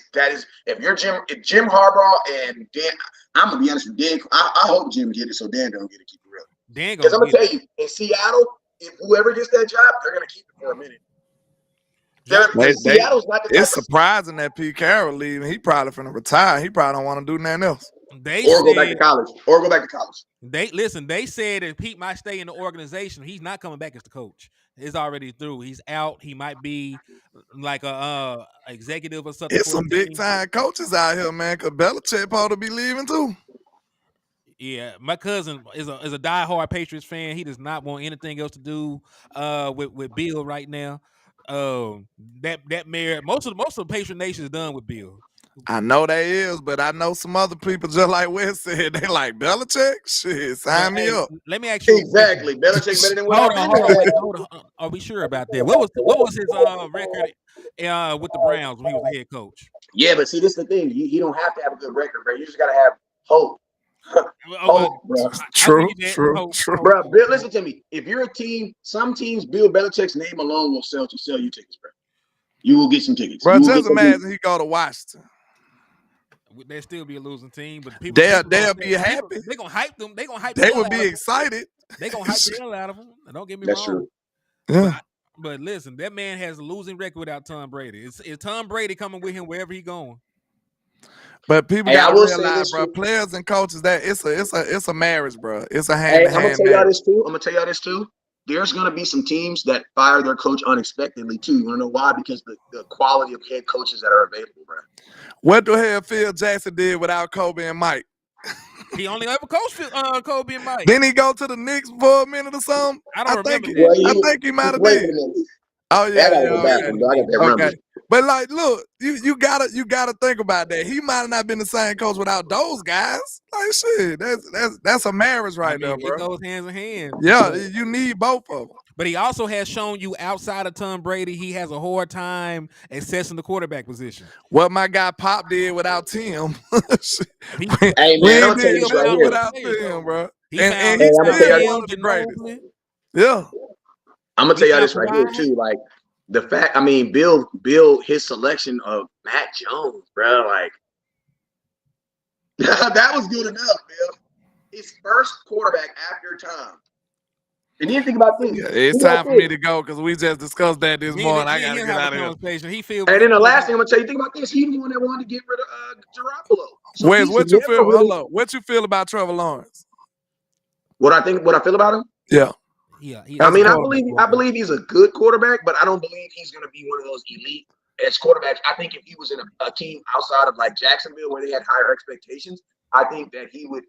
[SPEAKER 2] if you're Jim Harbaugh and Dan, I'm gonna be honest with Dan. I hope Jim get it so Dan don't get it. Keep it real.
[SPEAKER 1] Dan
[SPEAKER 2] Because I'm
[SPEAKER 1] gonna
[SPEAKER 2] gonna
[SPEAKER 1] get
[SPEAKER 2] tell you, in Seattle, if whoever gets that job, they're gonna keep it for a minute. Seattle's not the type
[SPEAKER 3] It's surprising that Pete Carroll leaving. He probably finna retire. He probably don't want to do nothing else.
[SPEAKER 2] Go back to college. Or go back to college.
[SPEAKER 1] They said that Pete might stay in the organization. He's not coming back as the coach. It's already through. He's out. He might be like a executive or something.
[SPEAKER 3] It's some big time coaches out here, man. Cause Belichick probably be leaving too.
[SPEAKER 1] Yeah, my cousin is a diehard Patriots fan. He does not want anything else to do with Bill right now. That mayor, most of the Patriot Nation is done with Bill.
[SPEAKER 3] I know they is, but I know some other people just like Wes said. They like Belichick. Shit, sign me up.
[SPEAKER 1] Let me ask you
[SPEAKER 2] exactly. Belichick better than what
[SPEAKER 1] hold on. Are we sure about that? What was his record with the Browns when he was the head coach?
[SPEAKER 2] Yeah, but see, this is the thing. You don't have to have a good record, bro. You just gotta have hope. Hope, bro.
[SPEAKER 3] True.
[SPEAKER 2] Bro, Bill, listen to me. If you're a team, some teams, Bill Belichick's name alone will sell you tickets, bro. You will get some tickets.
[SPEAKER 3] Bro, just imagine he go to Washington.
[SPEAKER 1] They'll still be a losing team, but people
[SPEAKER 3] they'll be happy.
[SPEAKER 1] They're gonna hype them. They're gonna hype.
[SPEAKER 3] They would be excited.
[SPEAKER 1] They're gonna hype the hell out of them. Don't get me
[SPEAKER 2] wrong.
[SPEAKER 1] True.
[SPEAKER 3] Yeah.
[SPEAKER 1] But listen, that man has a losing record without Tom Brady. Is Tom Brady coming with him wherever he going?
[SPEAKER 3] But people gotta realize, bro, players and coaches, that it's a marriage, bro. It's a hand-to-hand.
[SPEAKER 2] I'm gonna tell y'all this too. There's gonna be some teams that fire their coach unexpectedly too. You wanna know why? Because the quality of head coaches that are available, bro.
[SPEAKER 3] What the hell Phil Jackson did without Kobe and Mike?
[SPEAKER 1] He only ever coached Kobe and Mike.
[SPEAKER 3] Didn't he go to the Knicks for a minute or something?
[SPEAKER 1] I don't remember
[SPEAKER 3] I think he might have did. Oh yeah,
[SPEAKER 2] okay.
[SPEAKER 3] But like, look, you gotta think about that. He might have not been the same coach without those guys. Like shit, that's a marriage right there, bro.
[SPEAKER 1] It goes hands in hand.
[SPEAKER 3] Yeah, you need both of them.
[SPEAKER 1] But he also has shown you outside of Tom Brady, he has a hard time accessing the quarterback position.
[SPEAKER 3] What my guy Pop did without Tim.
[SPEAKER 2] Hey man, I'll tell you this right here.
[SPEAKER 3] Without Tim, bro.
[SPEAKER 2] And he's still one of the
[SPEAKER 3] greatest. Yeah.
[SPEAKER 2] I'm gonna tell y'all this right here too. Like the fact, Bill, his selection of Matt Jones, bro, like that was good enough, Bill. His first quarterback after Tom. And then think about this.
[SPEAKER 3] Yeah, it's time for me to go because we just discussed that this morning. I gotta get out of
[SPEAKER 1] here.
[SPEAKER 2] And then the last thing I'm gonna tell you, think about this. He's the one that wanted to get rid of Garoppolo.
[SPEAKER 3] So Wes, what you feel? Hello, what you feel about Trevor Lawrence?
[SPEAKER 2] What I feel about him?
[SPEAKER 3] Yeah.
[SPEAKER 1] Yeah.
[SPEAKER 2] I believe he's a good quarterback, but I don't believe he's gonna be one of those elite as quarterbacks. I think if he was in a team outside of like Jacksonville where they had higher expectations, I think that he would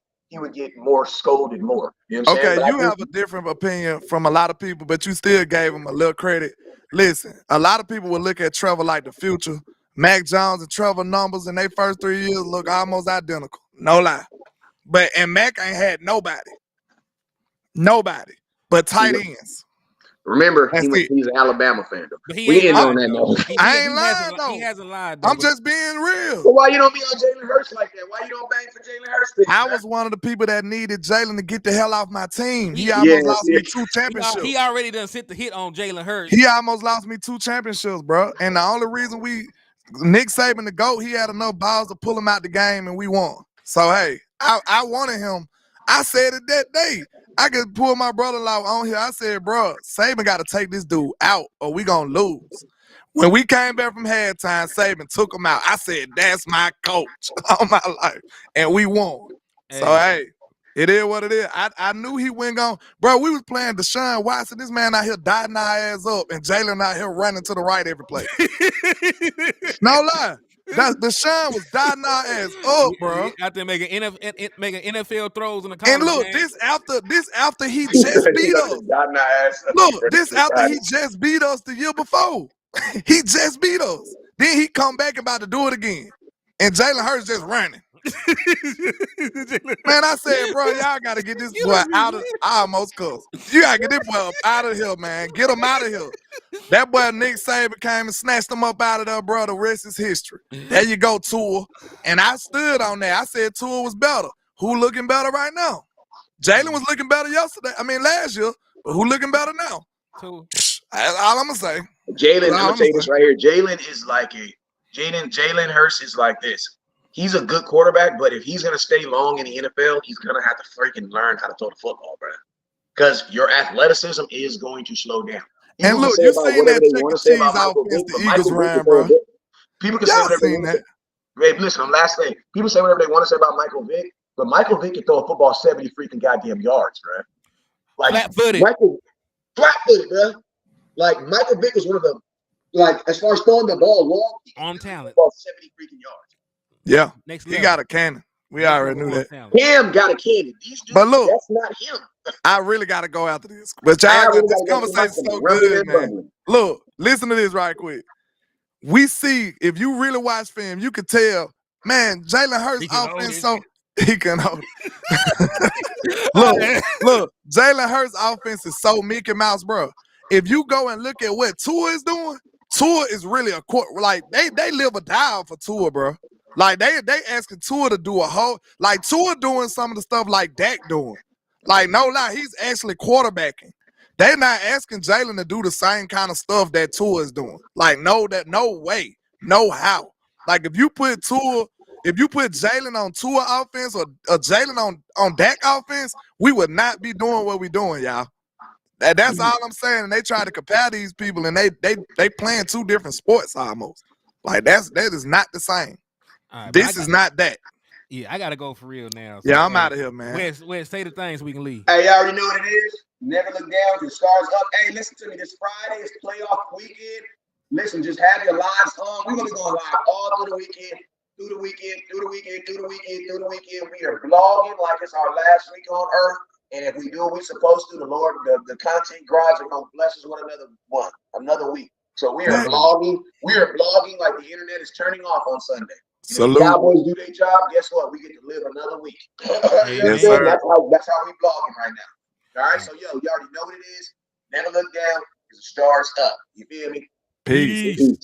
[SPEAKER 2] get more scolded more. You know what I'm saying?
[SPEAKER 3] You have a different opinion from a lot of people, but you still gave him a little credit. Listen, a lot of people will look at Trevor like the future. Mac Jones and Trevor numbers in their first 3 years look almost identical. No lie. And Mac ain't had nobody but tight ends.
[SPEAKER 2] Remember, he's an Alabama fan, though. We ain't on that note.
[SPEAKER 3] I ain't lying, though.
[SPEAKER 1] He hasn't lied, though.
[SPEAKER 3] I'm just being real.
[SPEAKER 2] Well, why you don't be on Jalen Hurts like that? Why you don't bang for Jalen Hurts?
[SPEAKER 3] I was one of the people that needed Jalen to get the hell off my team. He almost lost me 2 championships.
[SPEAKER 1] He already done sent the hit on Jalen Hurts.
[SPEAKER 3] He almost lost me 2 championships, bro. And the only reason Nick Saban, the GOAT, he had enough balls to pull him out the game, and we won. So, hey, I wanted him. I said it that day. I could pull my brother-in-law on here. I said, bro, Saban got to take this dude out or we going to lose. When we came back from halftime, Saban took him out. I said, that's my coach all my life. And we won. Hey. So, hey, it is what it is. I knew he wasn't going. Bro, we was playing Deshaun Watson. This man out here dotting our ass up and Jalen out here running to the right every play. No lie. Deshaun was dotting our ass up, bro.
[SPEAKER 1] Out there making NFL throws in the
[SPEAKER 3] college. And look,
[SPEAKER 1] game.
[SPEAKER 3] this after he just beat us. Look, this after he just beat us the year before. He just beat us. Then he come back about to do it again. And Jalen Hurts just running. Man, I said, bro, y'all got to get this boy out of. I almost cussed. You got to get this boy up out of here, man. Get him out of here. That boy Nick Saban came and snatched him up out of there, bro. The rest is history. There you go, Tua. And I stood on that. I said Tua was better. Who looking better right now? Jalen was looking better last year. But who looking better now?
[SPEAKER 1] Tua.
[SPEAKER 3] That's all I'm going to say.
[SPEAKER 2] Jalen, I'm going to tell you this right here. Jalen is like Jalen Hurts is like this. He's a good quarterback, but if he's gonna stay long in the NFL, he's gonna have to freaking learn how to throw the football, bro. Because your athleticism is going to slow down.
[SPEAKER 3] And look, you seen that chicken cheese offense the Eagles ran, bro.
[SPEAKER 2] People can say whatever they want to say. Hey, listen, last thing. People say whatever they want to say about Michael Vick, but Michael Vick can throw a football 70 freaking goddamn yards, bro. Like
[SPEAKER 1] flat-footed,
[SPEAKER 2] bro. Like Michael Vick was one of the, like, as far as throwing the ball long,
[SPEAKER 1] on talent,
[SPEAKER 2] about 70 freaking yards.
[SPEAKER 3] Yeah,
[SPEAKER 1] next
[SPEAKER 3] he got a cannon. We already knew that.
[SPEAKER 2] Cam got a cannon. These dudes,
[SPEAKER 3] but look,
[SPEAKER 2] that's not him.
[SPEAKER 3] I really got to go after this. But y'all, this conversation so good, man. Look, listen to this right quick. We see, if you really watch film, you can tell, man, Jalen Hurts offense he can hold it. look, Jalen Hurts offense is so Mickey Mouse, bro. If you go and look at what Tua is doing, Tua is really like they live or die for Tua, bro. Like they asking Tua to do a whole, like Tua doing some of the stuff like Dak doing. Like no lie, he's actually quarterbacking. They're not asking Jalen to do the same kind of stuff that Tua is doing. Like no way, no how. Like if you put Jalen on Tua offense or Jalen on Dak offense, we would not be doing what we're doing, y'all. That's all I'm saying. And they try to compare these people, and they playing two different sports almost. Like that is not the same. Right, this is not that.
[SPEAKER 1] Yeah, I gotta go for real now.
[SPEAKER 3] So yeah, I'm out of here, man.
[SPEAKER 1] Where's say the things we can leave.
[SPEAKER 2] Hey, you already know what it is. Never look down till the stars up. Hey, listen to me. This Friday is playoff weekend. Listen, just have your lives on. We're gonna be going live all through the weekend. We are vlogging like it's our last week on Earth. And if we do what we're supposed to, the Lord, the content garage are gonna bless us with another week. So we are vlogging. We are vlogging like the internet is turning off on Sunday. If the Cowboys do their job, guess what? We get to live another week.
[SPEAKER 3] Yes, sir.
[SPEAKER 2] That's how we vlogging right now. All right, so you already know what it is. Never look down because the stars up. You feel me?
[SPEAKER 3] Peace.